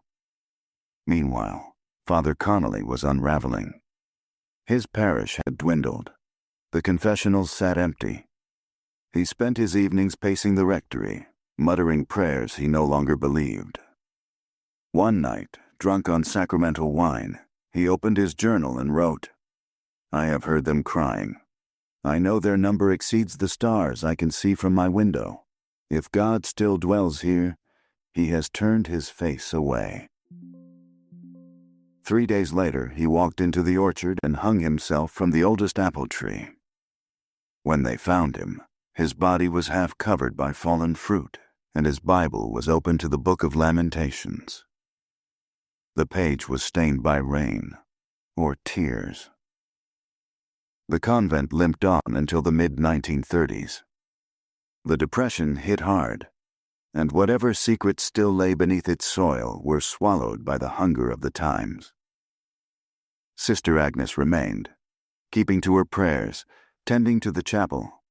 A: Meanwhile, Father Connolly was unraveling. His parish had dwindled. The confessionals sat empty. He spent his evenings pacing the rectory, muttering prayers he no longer believed. One night, drunk on sacramental wine, he opened his journal and wrote, "I have heard them crying. I know their number exceeds the stars I can see from my window. If God still dwells here, he has turned his face away." 3 days later, he walked into the orchard and hung himself from the oldest apple tree. When they found him, his body was half covered by fallen fruit, and his Bible was open to the Book of Lamentations. The page was stained by rain, or tears. The convent limped on until the mid-1930s. The depression hit hard, and whatever secrets still lay beneath its soil were swallowed by the hunger of the times. Sister Agnes remained, keeping to her prayers, tending to the chapel,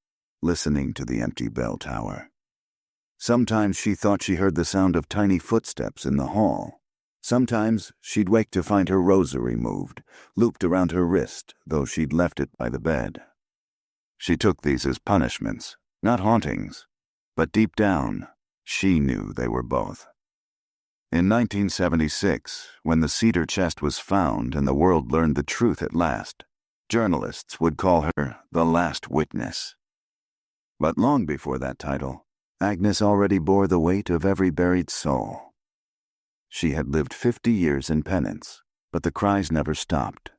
A: listening to the empty bell tower. Sometimes she thought she heard the sound of tiny footsteps in the hall. Sometimes she'd wake to find her rosary moved, looped around her wrist, though she'd left it by the bed. She took these as punishments, not hauntings, but deep down, she knew they were both. In 1976, when the cedar chest was found and the world learned the truth at last, journalists would call her the last witness. But long before that title, Agnes already bore the weight of every buried soul. She had lived 50 years in penance, but the cries never stopped.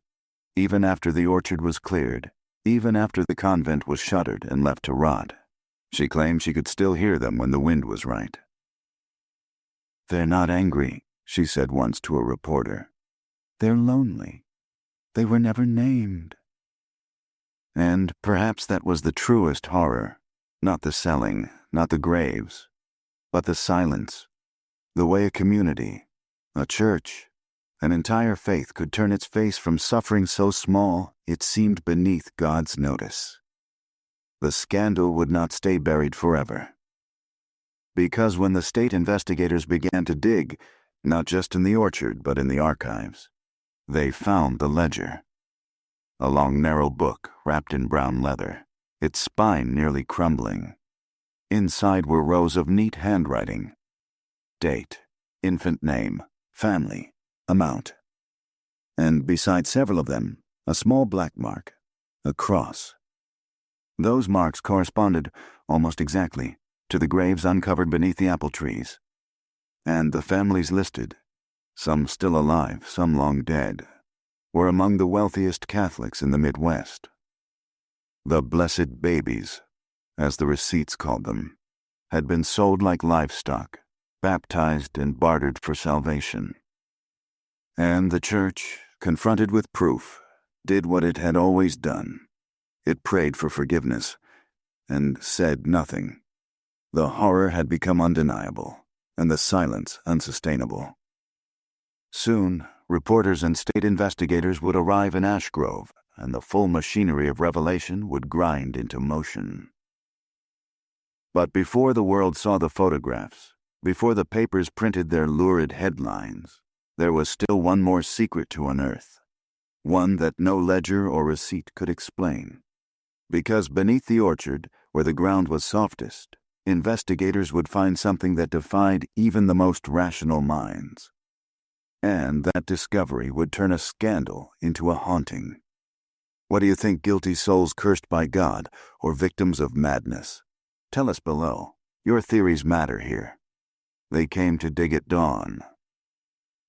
A: Even after the orchard was cleared, even after the convent was shuttered and left to rot, she claimed she could still hear them when the wind was right. "They're not angry," she said once to a reporter. "They're lonely. They were never named." And perhaps that was the truest horror, not the selling, not the graves, but the silence, the way a community, a church, an entire faith could turn its face from suffering so small it seemed beneath God's notice. The scandal would not stay buried forever. Because when the state investigators began to dig, not just in the orchard but in the archives, they found the ledger. A long narrow book wrapped in brown leather, its spine nearly crumbling. Inside were rows of neat handwriting. Date, infant name, family, amount. And beside several of them, a small black mark, a cross. Those marks corresponded, almost exactly, to the graves uncovered beneath the apple trees. And the families listed, some still alive, some long dead, were among the wealthiest Catholics in the Midwest. The blessed babies, as the receipts called them, had been sold like livestock, baptized and bartered for salvation. And the church, confronted with proof, did what it had always done. It prayed for forgiveness and said nothing. The horror had become undeniable, and the silence unsustainable. Soon, reporters and state investigators would arrive in Ash Grove, and the full machinery of revelation would grind into motion. But before the world saw the photographs, before the papers printed their lurid headlines, there was still one more secret to unearth, one that no ledger or receipt could explain. Because beneath the orchard, where the ground was softest, investigators would find something that defied even the most rational minds. And that discovery would turn a scandal into a haunting. What do you think, guilty souls cursed by God or victims of madness? Tell us below. Your theories matter here. They came to dig at dawn.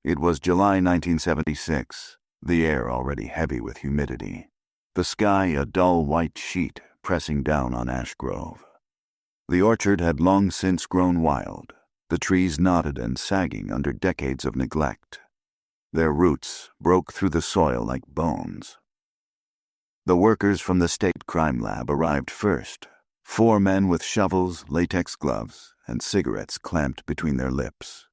A: It was July 1976, the air already heavy with humidity. The sky a dull white sheet pressing down on Ash Grove. The orchard had long since grown wild, the trees knotted and sagging under decades of neglect. Their roots broke through the soil like bones. The workers from the state crime lab arrived first, 4 men with shovels, latex gloves, and cigarettes clamped between their lips.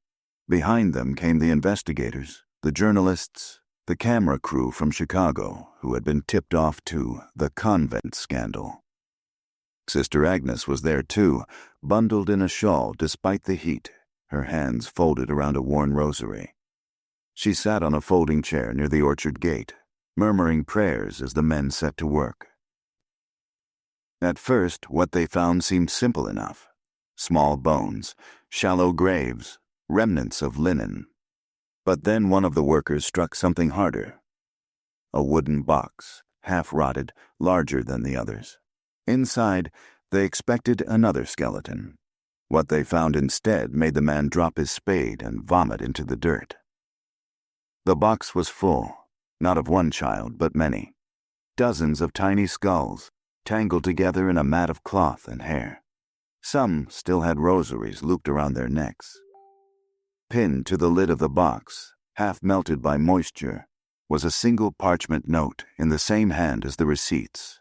A: Behind them came the investigators, the journalists, the camera crew from Chicago who had been tipped off to the Convent scandal. Sister Agnes was there too, bundled in a shawl despite the heat, her hands folded around a worn rosary. She sat on a folding chair near the orchard gate, murmuring prayers as the men set to work. At first, what they found seemed simple enough. Small bones, shallow graves, remnants of linen. But then one of the workers struck something harder. A wooden box, half-rotted, larger than the others. Inside, they expected another skeleton. What they found instead made the man drop his spade and vomit into the dirt. The box was full, not of one child, but many. Dozens of tiny skulls, tangled together in a mat of cloth and hair. Some still had rosaries looped around their necks. Pinned to the lid of the box, half melted by moisture, was a single parchment note in the same hand as the receipts.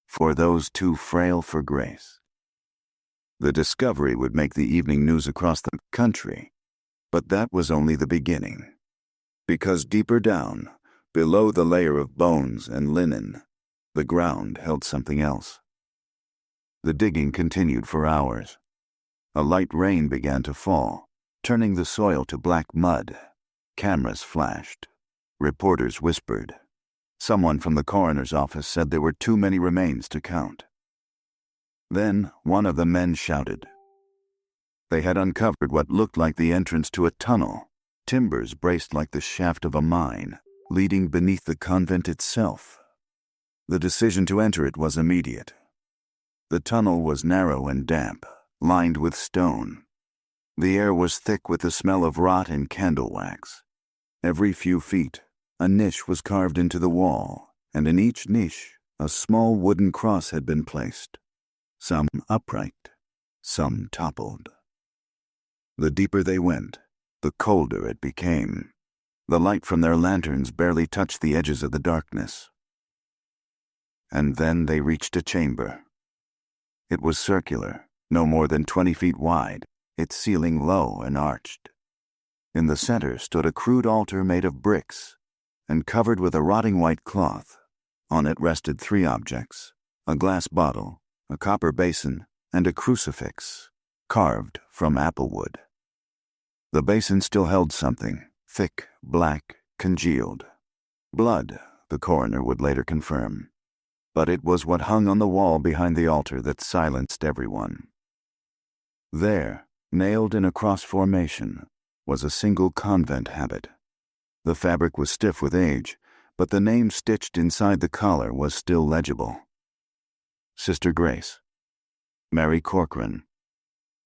A: For those too frail for grace. The discovery would make the evening news across the country, but that was only the beginning. Because deeper down, below the layer of bones and linen, the ground held something else. The digging continued for hours. A light rain began to fall, turning the soil to black mud. Cameras flashed. Reporters whispered. Someone from the coroner's office said there were too many remains to count. Then one of the men shouted. They had uncovered what looked like the entrance to a tunnel, timbers braced like the shaft of a mine, leading beneath the convent itself. The decision to enter it was immediate. The tunnel was narrow and damp, lined with stone. The air was thick with the smell of rot and candle wax. Every few feet, a niche was carved into the wall, and in each niche, a small wooden cross had been placed. Some upright, some toppled. The deeper they went, the colder it became. The light from their lanterns barely touched the edges of the darkness. And then they reached a chamber. It was circular, no more than 20 feet wide, its ceiling low and arched. In the center stood a crude altar made of bricks and covered with a rotting white cloth. On it rested 3 objects: a glass bottle, a copper basin, and a crucifix, carved from apple wood. The basin still held something, thick, black, congealed. Blood, the coroner would later confirm. But it was what hung on the wall behind the altar that silenced everyone. There, nailed in a cross formation, was a single convent habit. The fabric was stiff with age, but the name stitched inside the collar was still legible. Sister Grace. Mary Corcoran.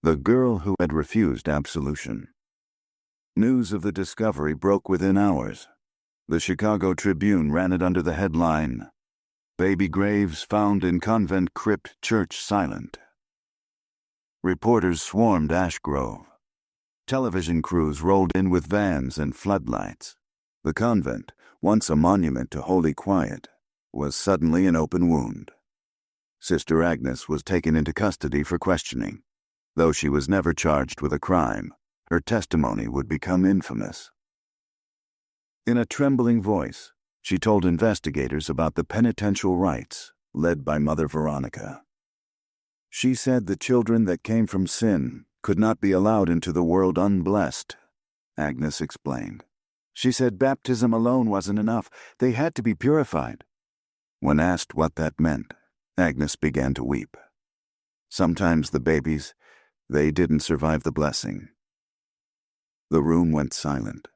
A: The girl who had refused absolution. News of the discovery broke within hours. The Chicago Tribune ran it under the headline, "Baby Graves Found in Convent Crypt Church Silent." Reporters swarmed Ash Grove. Television crews rolled in with vans and floodlights. The convent, once a monument to holy quiet, was suddenly an open wound. Sister Agnes was taken into custody for questioning. Though she was never charged with a crime, her testimony would become infamous. In a trembling voice, she told investigators about the penitential rites led by Mother Veronica. She said the children that came from sin could not be allowed into the world unblessed, Agnes explained. She said baptism alone wasn't enough. They had to be purified. When asked what that meant, Agnes began to weep. Sometimes the babies, they didn't survive the blessing. The room went silent.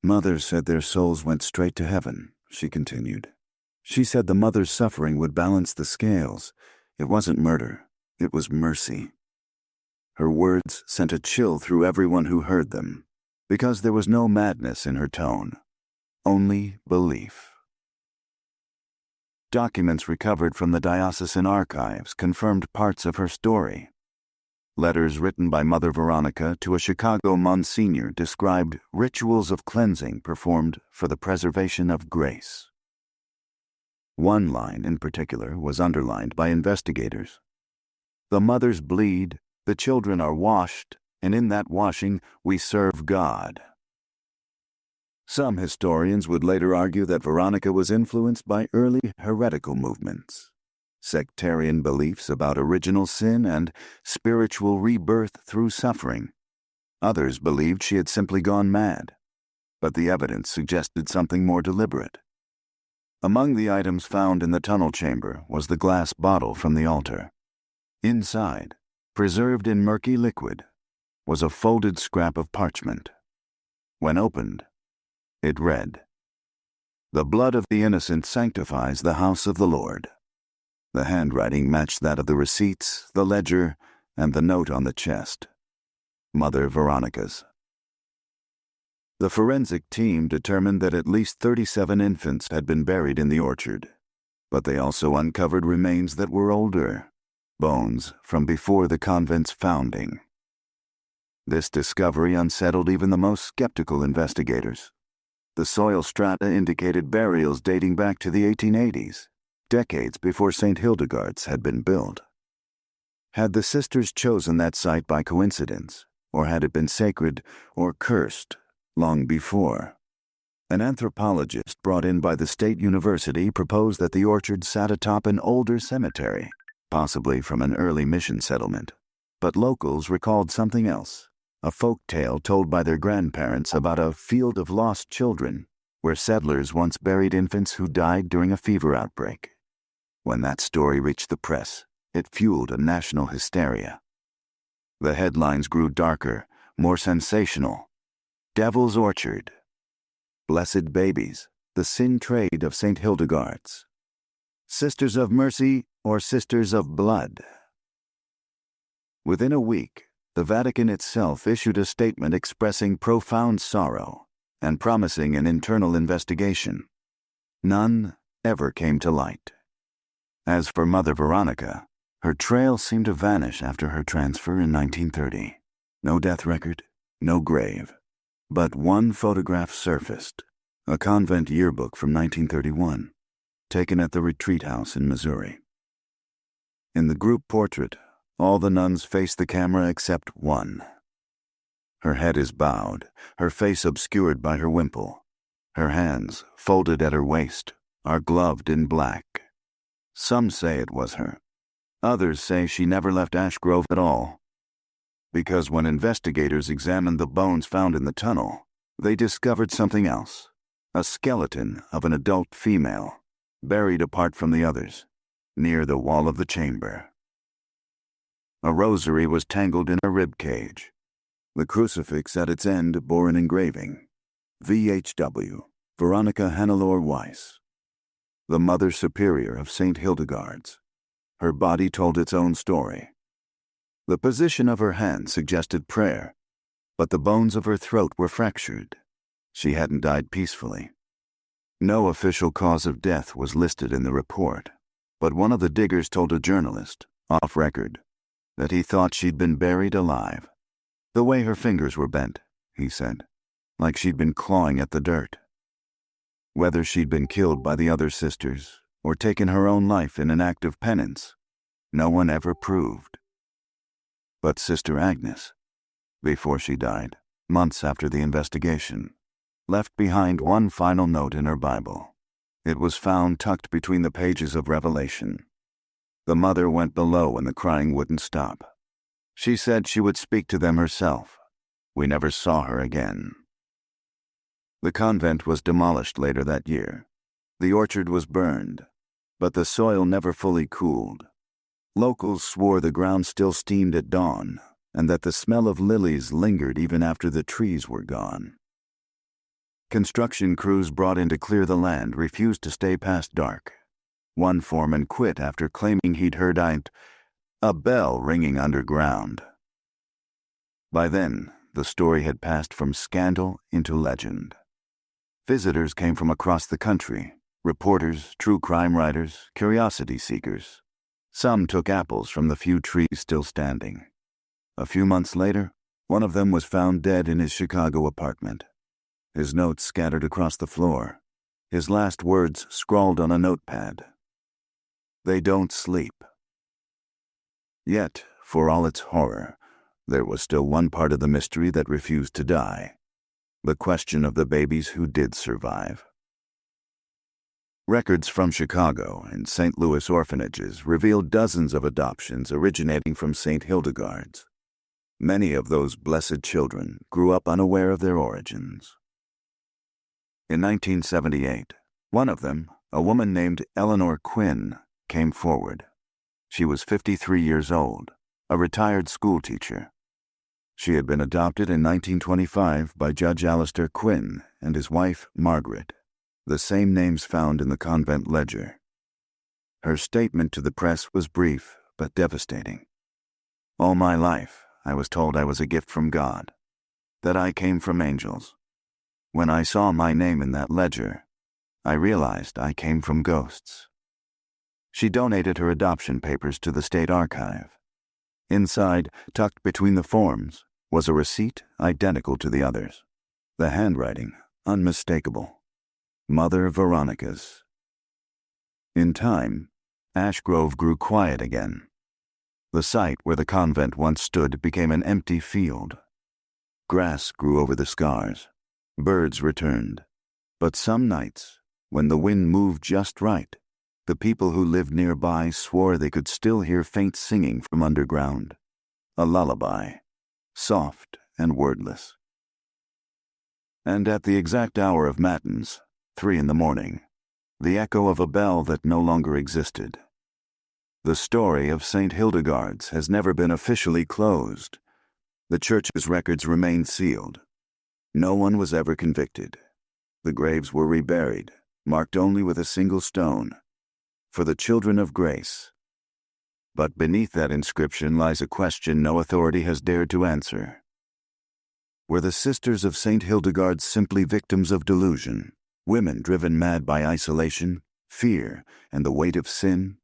A: Mother said their souls went straight to heaven, she continued. She said the mother's suffering would balance the scales. It wasn't murder, it was mercy. Her words sent a chill through everyone who heard them, because there was no madness in her tone, only belief. Documents recovered from the diocesan archives confirmed parts of her story. Letters written by Mother Veronica to a Chicago Monsignor described rituals of cleansing performed for the preservation of grace. One line in particular was underlined by investigators. The mothers bleed, the children are washed, and in that washing we serve God. Some historians would later argue that Veronica was influenced by early heretical movements, sectarian beliefs about original sin and spiritual rebirth through suffering. Others believed she had simply gone mad, but the evidence suggested something more deliberate. Among the items found in the tunnel chamber was the glass bottle from the altar. Inside, preserved in murky liquid, was a folded scrap of parchment. When opened, it read, "The blood of the innocent sanctifies the house of the Lord." The handwriting matched that of the receipts, the ledger, and the note on the chest. Mother Veronica's. The forensic team determined that at least 37 infants had been buried in the orchard, but they also uncovered remains that were older, bones from before the convent's founding. This discovery unsettled even the most skeptical investigators. The soil strata indicated burials dating back to the 1880s, decades before Saint Hildegard's had been built. Had the sisters chosen that site by coincidence, or had it been sacred or cursed long before? An anthropologist brought in by the State University proposed that the orchard sat atop an older cemetery, possibly from an early mission settlement. But locals recalled something else, a folk tale told by their grandparents about a field of lost children, where settlers once buried infants who died during a fever outbreak. When that story reached the press, it fueled a national hysteria. The headlines grew darker, more sensational. Devil's Orchard. Blessed Babies, the sin trade of Saint Hildegard's. Sisters of Mercy or Sisters of Blood. Within a week, the Vatican itself issued a statement expressing profound sorrow and promising an internal investigation. None ever came to light. As for Mother Veronica, her trail seemed to vanish after her transfer in 1930. No death record, no grave. But one photograph surfaced, a convent yearbook from 1931, taken at the retreat house in Missouri. In the group portrait, all the nuns face the camera except one. Her head is bowed, her face obscured by her wimple. Her hands, folded at her waist, are gloved in black. Some say it was her. Others say she never left Ash Grove at all. Because when investigators examined the bones found in the tunnel, they discovered something else, a skeleton of an adult female, buried apart from the others, near the wall of the chamber. A rosary was tangled in a rib cage. The crucifix at its end bore an engraving, VHW, Veronica Hannelore Weiss, the Mother Superior of Saint Hildegard's. Her body told its own story. The position of her hand suggested prayer, but the bones of her throat were fractured. She hadn't died peacefully. No official cause of death was listed in the report, but one of the diggers told a journalist, off record, that he thought she'd been buried alive. The way her fingers were bent, he said, like she'd been clawing at the dirt. Whether she'd been killed by the other sisters or taken her own life in an act of penance, no one ever proved. But Sister Agnes, before she died, months after the investigation, left behind one final note in her Bible. It was found tucked between the pages of Revelation. The mother went below and the crying wouldn't stop. She said she would speak to them herself. We never saw her again. The convent was demolished later that year. The orchard was burned, but the soil never fully cooled. Locals swore the ground still steamed at dawn, and that the smell of lilies lingered even after the trees were gone. Construction crews brought in to clear the land refused to stay past dark. One foreman quit after claiming he'd heard a bell ringing underground. By then, the story had passed from scandal into legend. Visitors came from across the country, reporters, true crime writers, curiosity seekers. Some took apples from the few trees still standing. A few months later, one of them was found dead in his Chicago apartment. His notes scattered across the floor, his last words scrawled on a notepad. They don't sleep. Yet, for all its horror, there was still one part of the mystery that refused to die. The question of the babies who did survive. Records from Chicago and St. Louis orphanages revealed dozens of adoptions originating from Saint Hildegard's. Many of those blessed children grew up unaware of their origins. In 1978, one of them, a woman named Eleanor Quinn, came forward. She was 53 years old, a retired schoolteacher. She had been adopted in 1925 by Judge Alistair Quinn and his wife, Margaret, the same names found in the convent ledger. Her statement to the press was brief but devastating. All my life, I was told I was a gift from God, that I came from angels. When I saw my name in that ledger, I realized I came from ghosts. She donated her adoption papers to the state archive. Inside, tucked between the forms, was a receipt identical to the others. The handwriting, unmistakable. Mother Veronica's. In time, Ash Grove grew quiet again. The site where the convent once stood became an empty field. Grass grew over the scars. Birds returned. But some nights, when the wind moved just right, the people who lived nearby swore they could still hear faint singing from underground. A lullaby, soft and wordless. And at the exact hour of matins, 3 a.m, the echo of a bell that no longer existed. The story of Saint Hildegard's has never been officially closed. The church's records remain sealed. No one was ever convicted. The graves were reburied, marked only with a single stone, for the children of grace. But beneath that inscription lies a question no authority has dared to answer. Were the sisters of Saint Hildegard simply victims of delusion, women driven mad by isolation, fear, and the weight of sin?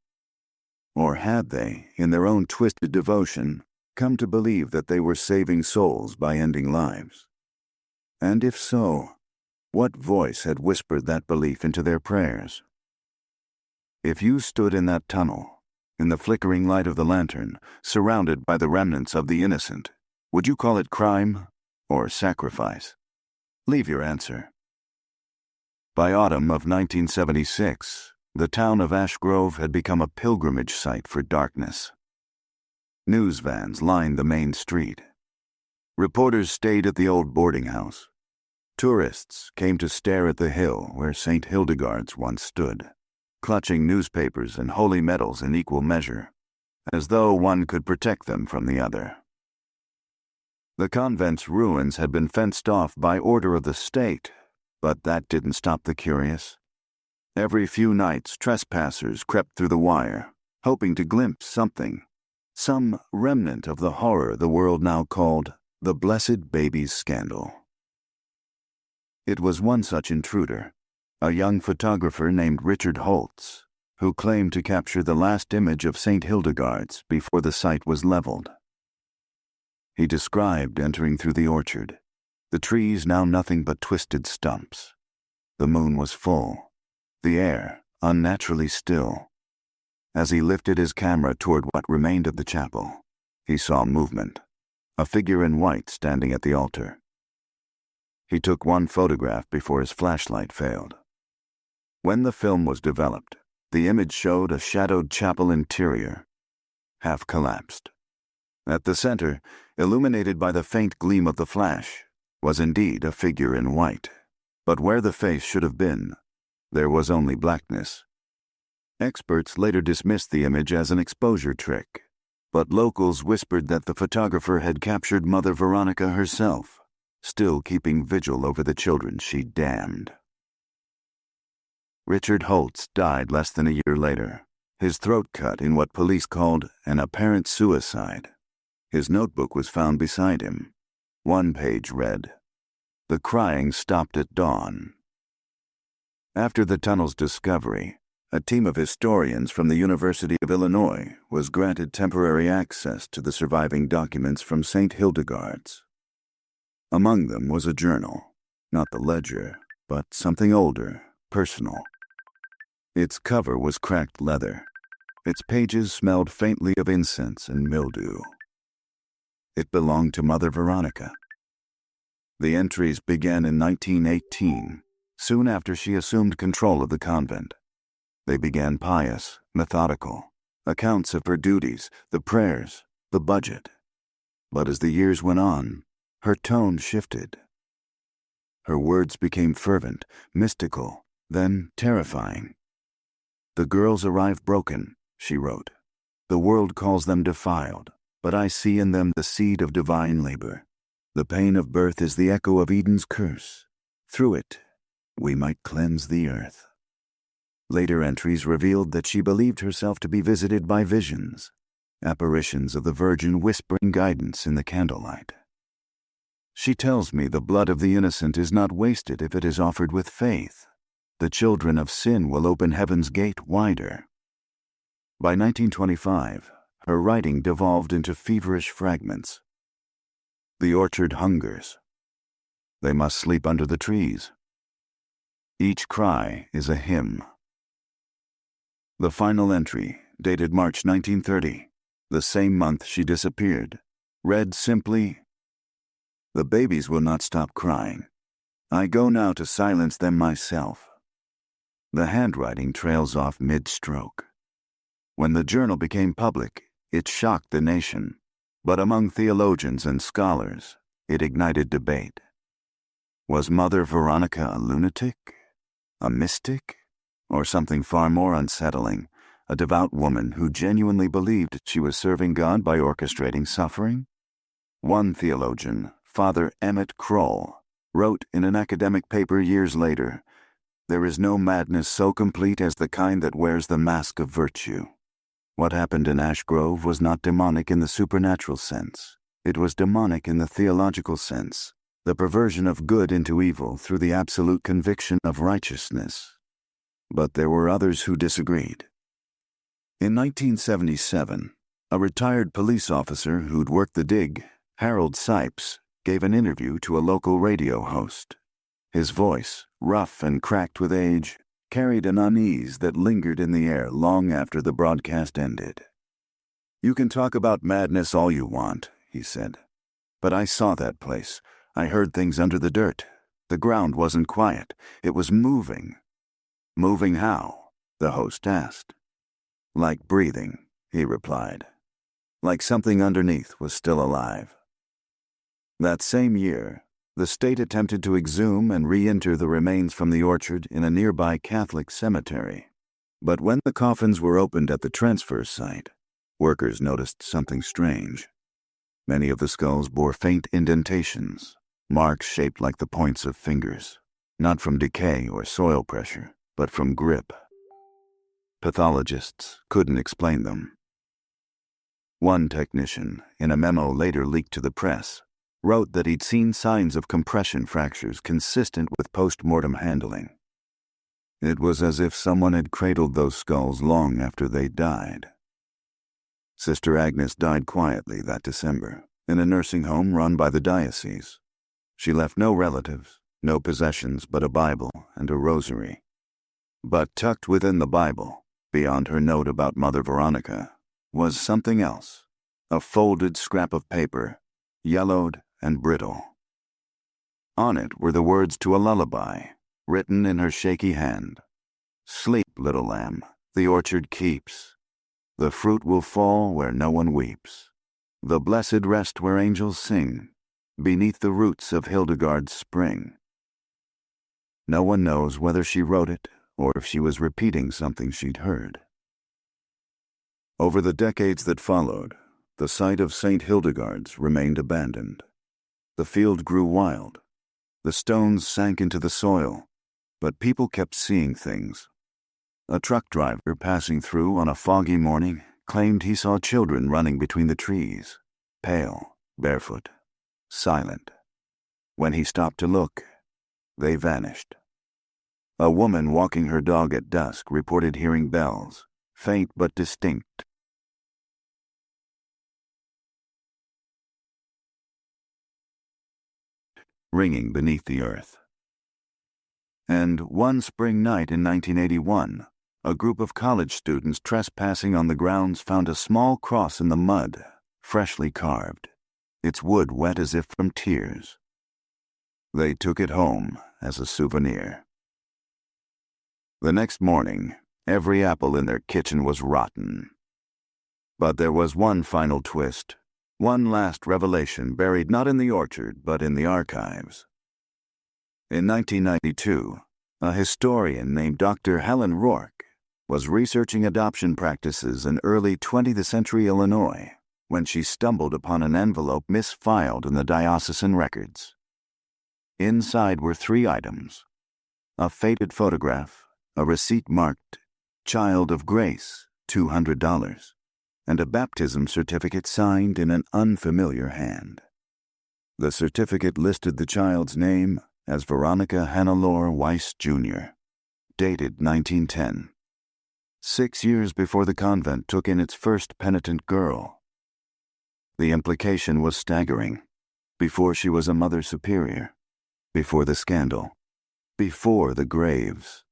A: Or had they, in their own twisted devotion, come to believe that they were saving souls by ending lives? And if so, what voice had whispered that belief into their prayers? If you stood in that tunnel, in the flickering light of the lantern, surrounded by the remnants of the innocent, would you call it crime or sacrifice? Leave your answer. By autumn of 1976, the town of Ash Grove had become a pilgrimage site for darkness. News vans lined the main street. Reporters stayed at the old boarding house. Tourists came to stare at the hill where Saint Hildegard's once stood, clutching newspapers and holy medals in equal measure, as though one could protect them from the other. The convent's ruins had been fenced off by order of the state, but that didn't stop the curious. Every few nights, trespassers crept through the wire, hoping to glimpse something, some remnant of the horror the world now called the Blessed Baby's Scandal. It was one such intruder, a young photographer named Richard Holtz, who claimed to capture the last image of Saint Hildegard's before the site was leveled. He described entering through the orchard, the trees now nothing but twisted stumps. The moon was full, the air unnaturally still. As he lifted his camera toward what remained of the chapel, he saw movement, a figure in white standing at the altar. He took one photograph before his flashlight failed. When the film was developed, the image showed a shadowed chapel interior, half collapsed. At the center, illuminated by the faint gleam of the flash, was indeed a figure in white. But where the face should have been, there was only blackness. Experts later dismissed the image as an exposure trick, but locals whispered that the photographer had captured Mother Veronica herself, still keeping vigil over the children she damned. Richard Holtz died less than a year later, his throat cut in what police called an apparent suicide. His notebook was found beside him. One page read, "The crying stopped at dawn." After the tunnel's discovery, a team of historians from the University of Illinois was granted temporary access to the surviving documents from Saint Hildegard's. Among them was a journal, not the ledger, but something older, personal. Its cover was cracked leather. Its pages smelled faintly of incense and mildew. It belonged to Mother Veronica. The entries began in 1918, soon after she assumed control of the convent. They began pious, methodical, accounts of her duties, the prayers, the budget. But as the years went on, her tone shifted. Her words became fervent, mystical, then terrifying. "The girls arrive broken," she wrote. "The world calls them defiled, but I see in them the seed of divine labor. The pain of birth is the echo of Eden's curse. Through it, we might cleanse the earth." Later entries revealed that she believed herself to be visited by visions, apparitions of the Virgin whispering guidance in the candlelight. "She tells me the blood of the innocent is not wasted if it is offered with faith. The children of sin will open heaven's gate wider." By 1925, her writing devolved into feverish fragments. "The orchard hungers. They must sleep under the trees. Each cry is a hymn." The final entry, dated March 1930, the same month she disappeared, read simply, "The babies will not stop crying. I go now to silence them myself." The handwriting trails off mid-stroke. When the journal became public, it shocked the nation, but among theologians and scholars, it ignited debate. Was Mother Veronica a lunatic, a mystic, or something far more unsettling, a devout woman who genuinely believed she was serving God by orchestrating suffering? One theologian, Father Emmett Kroll, wrote in an academic paper years later, "There is no madness so complete as the kind that wears the mask of virtue." What happened in Ash Grove was not demonic in the supernatural sense. It was demonic in the theological sense, the perversion of good into evil through the absolute conviction of righteousness. But there were others who disagreed. In 1977, a retired police officer who'd worked the dig, Harold Sipes, gave an interview to a local radio host. His voice, rough and cracked with age, carried an unease that lingered in the air long after the broadcast ended. "You can talk about madness all you want," he said. "But I saw that place. I heard things under the dirt. The ground wasn't quiet. It was moving." "Moving how?" the host asked. "Like breathing," he replied. "Like something underneath was still alive." That same year, the state attempted to exhume and re-inter the remains from the orchard in a nearby Catholic cemetery. But when the coffins were opened at the transfer site, workers noticed something strange. Many of the skulls bore faint indentations, marks shaped like the points of fingers, not from decay or soil pressure, but from grip. Pathologists couldn't explain them. One technician, in a memo later leaked to the press, wrote that he'd seen signs of compression fractures consistent with post-mortem handling. It was as if someone had cradled those skulls long after they died. Sister Agnes died quietly that December, in a nursing home run by the diocese. She left no relatives, no possessions but a Bible and a rosary. But tucked within the Bible, beyond her note about Mother Veronica, was something else, a folded scrap of paper, yellowed and brittle. On it were the words to a lullaby, written in her shaky hand. "Sleep, little lamb, the orchard keeps. The fruit will fall where no one weeps. The blessed rest where angels sing, beneath the roots of Hildegard's spring." No one knows whether she wrote it or if she was repeating something she'd heard. Over the decades that followed, the site of Saint Hildegard's remained abandoned. The field grew wild. The stones sank into the soil, but people kept seeing things. A truck driver passing through on a foggy morning claimed he saw children running between the trees, pale, barefoot, silent. When he stopped to look, they vanished. A woman walking her dog at dusk reported hearing bells, faint but distinct, ringing beneath the earth. And one spring night in 1981, a group of college students trespassing on the grounds found a small cross in the mud, freshly carved, its wood wet as if from tears. They took it home as a souvenir. The next morning, every apple in their kitchen was rotten. But there was one final twist, one last revelation buried not in the orchard but in the archives. In 1992, a historian named Dr. Helen Rourke was researching adoption practices in early 20th century Illinois when she stumbled upon an envelope misfiled in the diocesan records. Inside were 3 items: a faded photograph, a receipt marked "Child of Grace, $200, and a baptism certificate signed in an unfamiliar hand. The certificate listed the child's name as Veronica Hannelore Weiss, Jr., dated 1910, 6 years before the convent took in its first penitent girl. The implication was staggering. Before she was a mother superior, before the scandal, before the graves,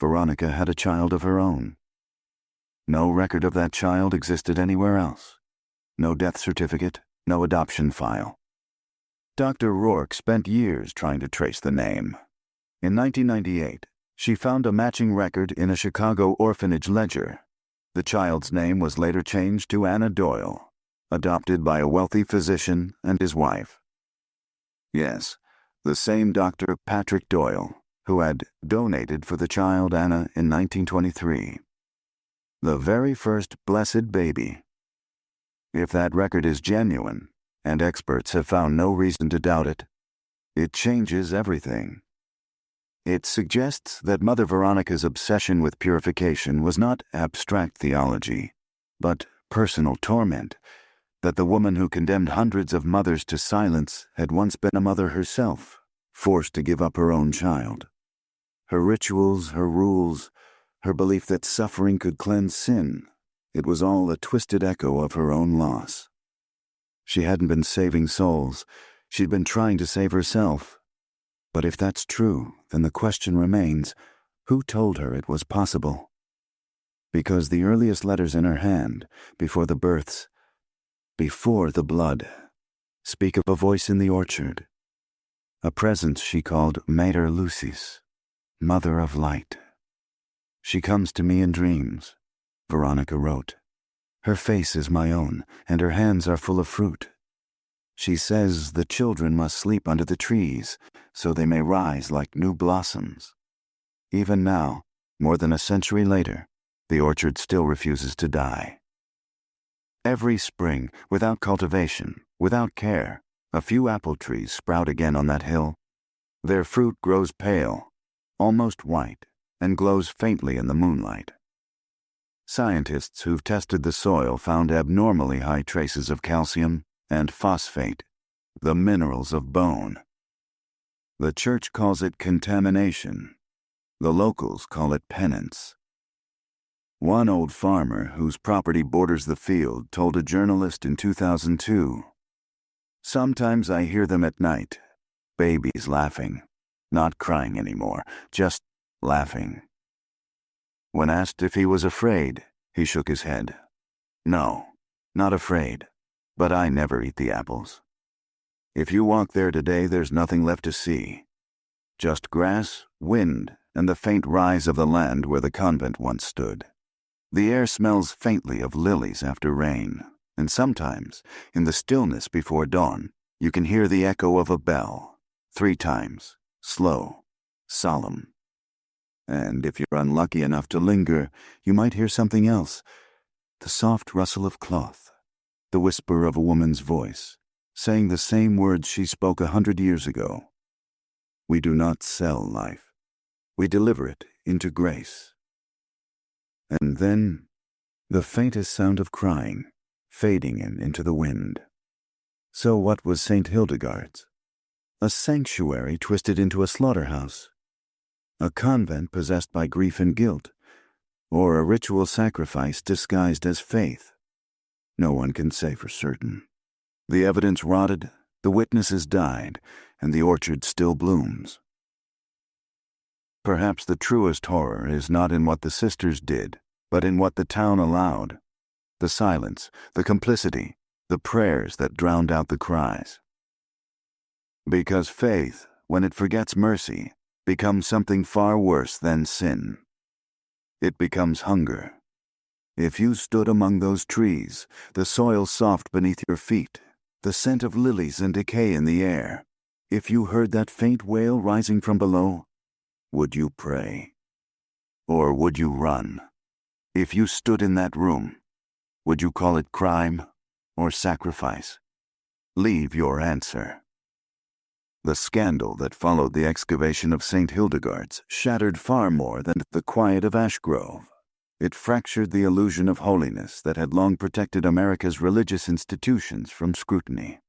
A: Veronica had a child of her own. No record of that child existed anywhere else, No death certificate, no adoption file. Dr. Rourke spent years trying to trace the name. In 1998, she found a matching record in a Chicago orphanage ledger. The child's name was later changed to Anna Doyle, adopted by a wealthy physician and his wife. Yes, the same Dr. Patrick Doyle, who had donated for the child Anna in 1923. The very first blessed baby. If that record is genuine, and experts have found no reason to doubt it, it changes everything. It suggests that Mother Veronica's obsession with purification was not abstract theology, but personal torment, that the woman who condemned hundreds of mothers to silence had once been a mother herself, forced to give up her own child. Her rituals, her rules, her belief that suffering could cleanse sin, it was all a twisted echo of her own loss. She hadn't been saving souls, she'd been trying to save herself. But if that's true, then the question remains, who told her it was possible? Because the earliest letters in her hand, before the births, before the blood, speak of a voice in the orchard, a presence she called Mater Lucis, Mother of Light. She comes to me in dreams, Veronica wrote. Her face is my own, and her hands are full of fruit. She says the children must sleep under the trees, so they may rise like new blossoms. Even now, more than a century later, the orchard still refuses to die. Every spring, without cultivation, without care, a few apple trees sprout again on that hill. Their fruit grows pale, almost white, and glows faintly in the moonlight. Scientists who've tested the soil found abnormally high traces of calcium and phosphate, the minerals of bone. The church calls it contamination. The locals call it penance. One old farmer whose property borders the field told a journalist in 2002, "Sometimes I hear them at night, babies laughing, not crying anymore, just laughing." When asked if he was afraid, he shook his head. "No, not afraid, but I never eat the apples. If you walk there today, there's nothing left to see. Just grass, wind, and the faint rise of the land where the convent once stood. The air smells faintly of lilies after rain, and sometimes, in the stillness before dawn, you can hear the echo of a bell, 3 times, slow, solemn. And if you're unlucky enough to linger, you might hear something else, the soft rustle of cloth, the whisper of a woman's voice, saying the same words she spoke 100 years ago. We do not sell life. We deliver it into grace." And then, the faintest sound of crying, fading into the wind. So what was Saint Hildegard's? A sanctuary twisted into a slaughterhouse? A convent possessed by grief and guilt? Or a ritual sacrifice disguised as faith? No one can say for certain. The evidence rotted, the witnesses died, and the orchard still blooms. Perhaps the truest horror is not in what the sisters did, but in what the town allowed. The silence, the complicity, the prayers that drowned out the cries. Because faith, when it forgets mercy, becomes something far worse than sin. It becomes hunger. If you stood among those trees, the soil soft beneath your feet, the scent of lilies and decay in the air, if you heard that faint wail rising from below, would you pray? Or would you run? If you stood in that room, would you call it crime or sacrifice? Leave your answer. The scandal that followed the excavation of Saint Hildegard's shattered far more than the quiet of Ashgrove. It fractured the illusion of holiness that had long protected America's religious institutions from scrutiny.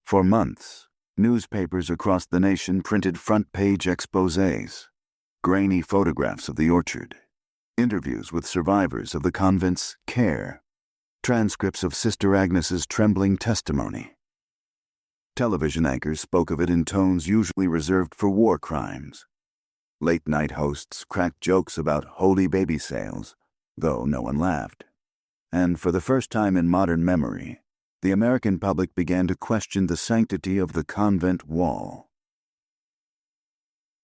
A: For months, newspapers across the nation printed front-page exposés, grainy photographs of the orchard, interviews with survivors of the convent's care, transcripts of Sister Agnes's trembling testimony. Television anchors spoke of it in tones usually reserved for war crimes. Late-night hosts cracked jokes about holy baby sales, though no one laughed. and for the first time in modern memory, the American public began to question the sanctity of the convent wall.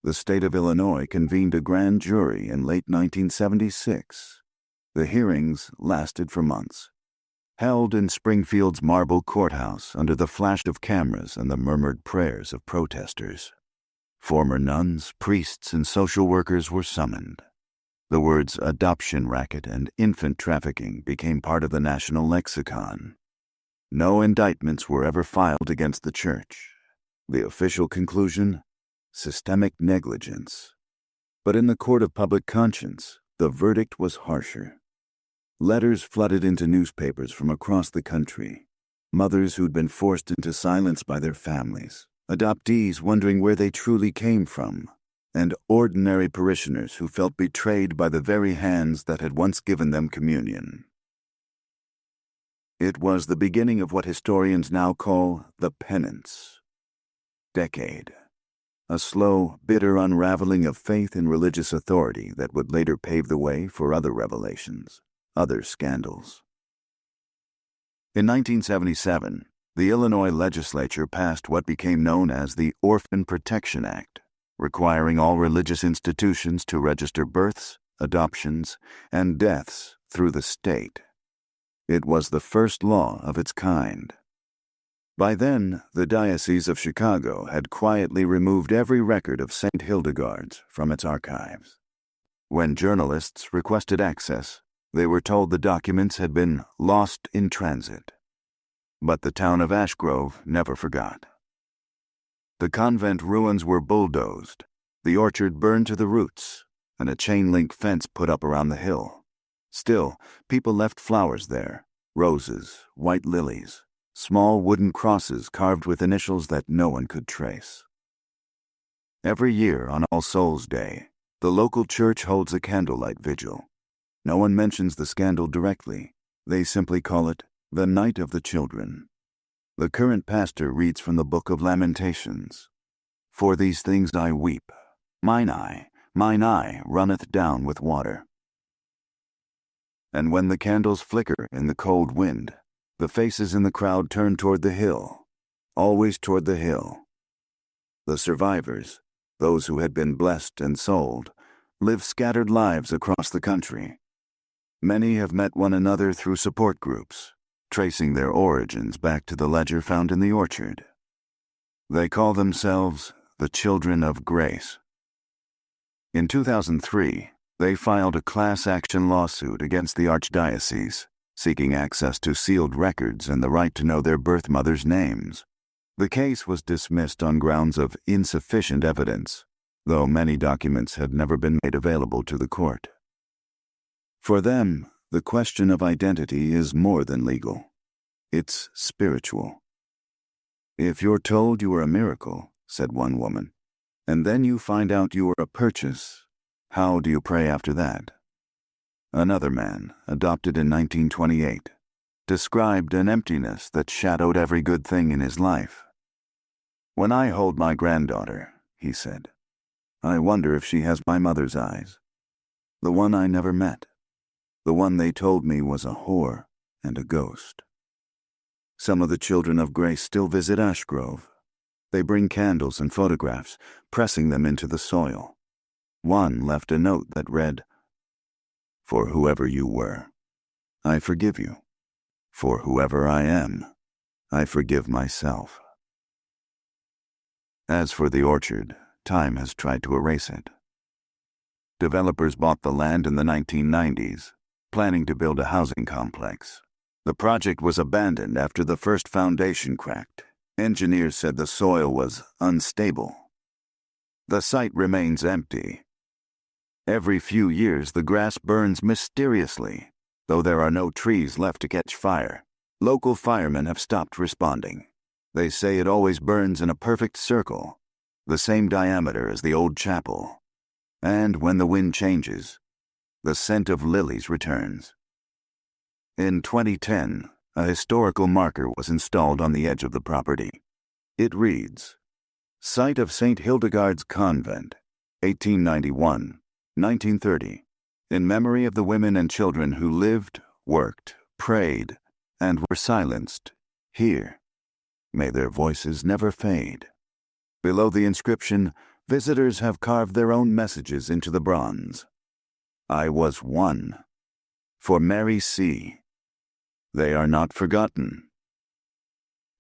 A: The state of Illinois convened a grand jury in late 1976. The hearings lasted for months. Held in Springfield's marble courthouse under the flash of cameras and the murmured prayers of protesters. Former nuns, priests, and social workers were summoned. The words adoption racket and infant trafficking became part of the national lexicon. No indictments were ever filed against the church. The official conclusion? Systemic negligence. But in the court of public conscience, the verdict was harsher. Letters flooded into newspapers from across the country. Mothers who'd been forced into silence by their families, adoptees wondering where they truly came from, and ordinary parishioners who felt betrayed by the very hands that had once given them communion. It was the beginning of what historians now call the penance decade. A slow, bitter unraveling of faith in religious authority that would later pave the way for other revelations, other scandals. In 1977, the Illinois legislature passed what became known as the Orphan Protection Act, requiring all religious institutions to register births, adoptions, and deaths through the state. It was the first law of its kind. By then, the Diocese of Chicago had quietly removed every record of Saint Hildegard's from its archives. When journalists requested access, they were told the documents had been lost in transit. But the town of Ash Grove never forgot. The convent ruins were bulldozed, the orchard burned to the roots, and a chain-link fence put up around the hill. Still, people left flowers there, roses, white lilies, small wooden crosses carved with initials that no one could trace. Every year on All Souls' Day, the local church holds a candlelight vigil. No one mentions the scandal directly. They simply call it the Night of the Children. The current pastor reads from the Book of Lamentations. For these things I weep. Mine eye runneth down with water. And when the candles flicker in the cold wind, the faces in the crowd turn toward the hill, always toward the hill. The survivors, those who had been blessed and sold, live scattered lives across the country. Many have met one another through support groups, tracing their origins back to the ledger found in the orchard. They call themselves the Children of Grace. In 2003, they filed a class action lawsuit against the Archdiocese, seeking access to sealed records and the right to know their birth mothers' names. The case was dismissed on grounds of insufficient evidence, though many documents had never been made available to the court. For them, the question of identity is more than legal. It's spiritual. If you're told you are a miracle, said one woman, and then you find out you are a purchase, how do you pray after that? Another man, adopted in 1928, described an emptiness that shadowed every good thing in his life. When I hold my granddaughter, he said, I wonder if she has my mother's eyes. The one I never met. The one they told me was a whore and a ghost. Some of the Children of Grace still visit Ash Grove. They bring candles and photographs, pressing them into the soil. One left a note that read, For whoever you were, I forgive you. For whoever I am, I forgive myself. As for the orchard, time has tried to erase it. Developers bought the land in the 1990s, planning to build a housing complex. The project was abandoned after the first foundation cracked. Engineers said the soil was unstable. The site remains empty. Every few years, the grass burns mysteriously, though there are no trees left to catch fire. Local firemen have stopped responding. They say it always burns in a perfect circle, the same diameter as the old chapel. And when the wind changes, the scent of lilies returns. In 2010, a historical marker was installed on the edge of the property. It reads, Site of Saint Hildegard's Convent, 1891, 1930, in memory of the women and children who lived, worked, prayed, and were silenced. Here, may their voices never fade. Below the inscription, visitors have carved their own messages into the bronze. I was one. For Mary C. They are not forgotten.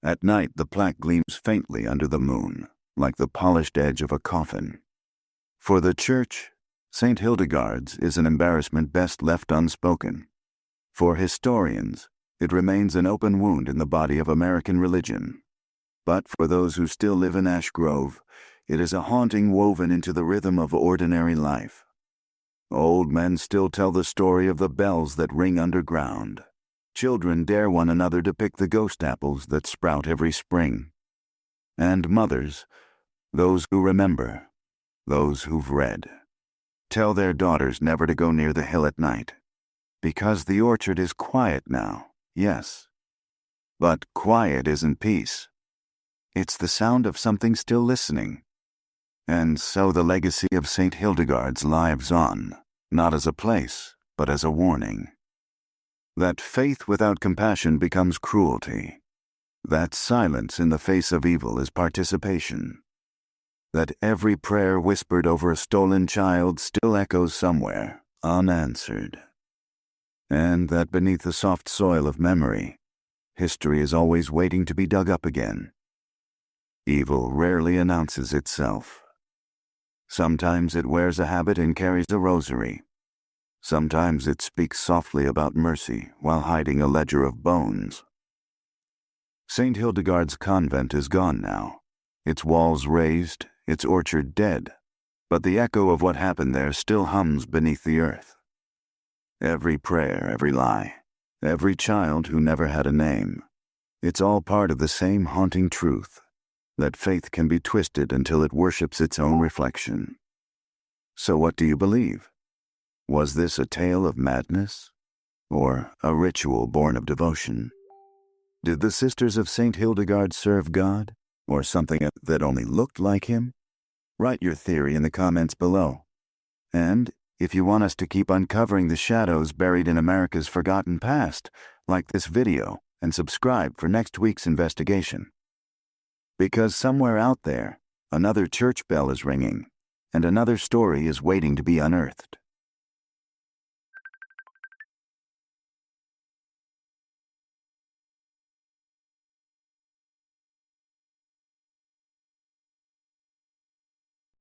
A: At night, the plaque gleams faintly under the moon, like the polished edge of a coffin. For the Church, Saint Hildegard's is an embarrassment best left unspoken. For historians, it remains an open wound in the body of American religion. But for those who still live in Ash Grove, it is a haunting woven into the rhythm of ordinary life. Old men still tell the story of the bells that ring underground. Children dare one another to pick the ghost apples that sprout every spring. And mothers, those who remember, those who've read, tell their daughters never to go near the hill at night, because the orchard is quiet now, yes. But quiet isn't peace. It's the sound of something still listening. And so the legacy of Saint Hildegard's lives on, not as a place, but as a warning. That faith without compassion becomes cruelty. That silence in the face of evil is participation. That every prayer whispered over a stolen child still echoes somewhere, unanswered. And that beneath the soft soil of memory, history is always waiting to be dug up again. Evil rarely announces itself. Sometimes it wears a habit and carries a rosary. Sometimes it speaks softly about mercy while hiding a ledger of bones. Saint Hildegard's convent is gone now, its walls razed, its orchard dead, but the echo of what happened there still hums beneath the earth. Every prayer, every lie, every child who never had a name, it's all part of the same haunting truth, that faith can be twisted until it worships its own reflection. So what do you believe? Was this a tale of madness, or a ritual born of devotion? Did the Sisters of Saint Hildegard serve God, or something that only looked like him? Write your theory in the comments below. And if you want us to keep uncovering the shadows buried in America's forgotten past, like this video and subscribe for next week's investigation. Because somewhere out there, another church bell is ringing, and another story is waiting to be unearthed.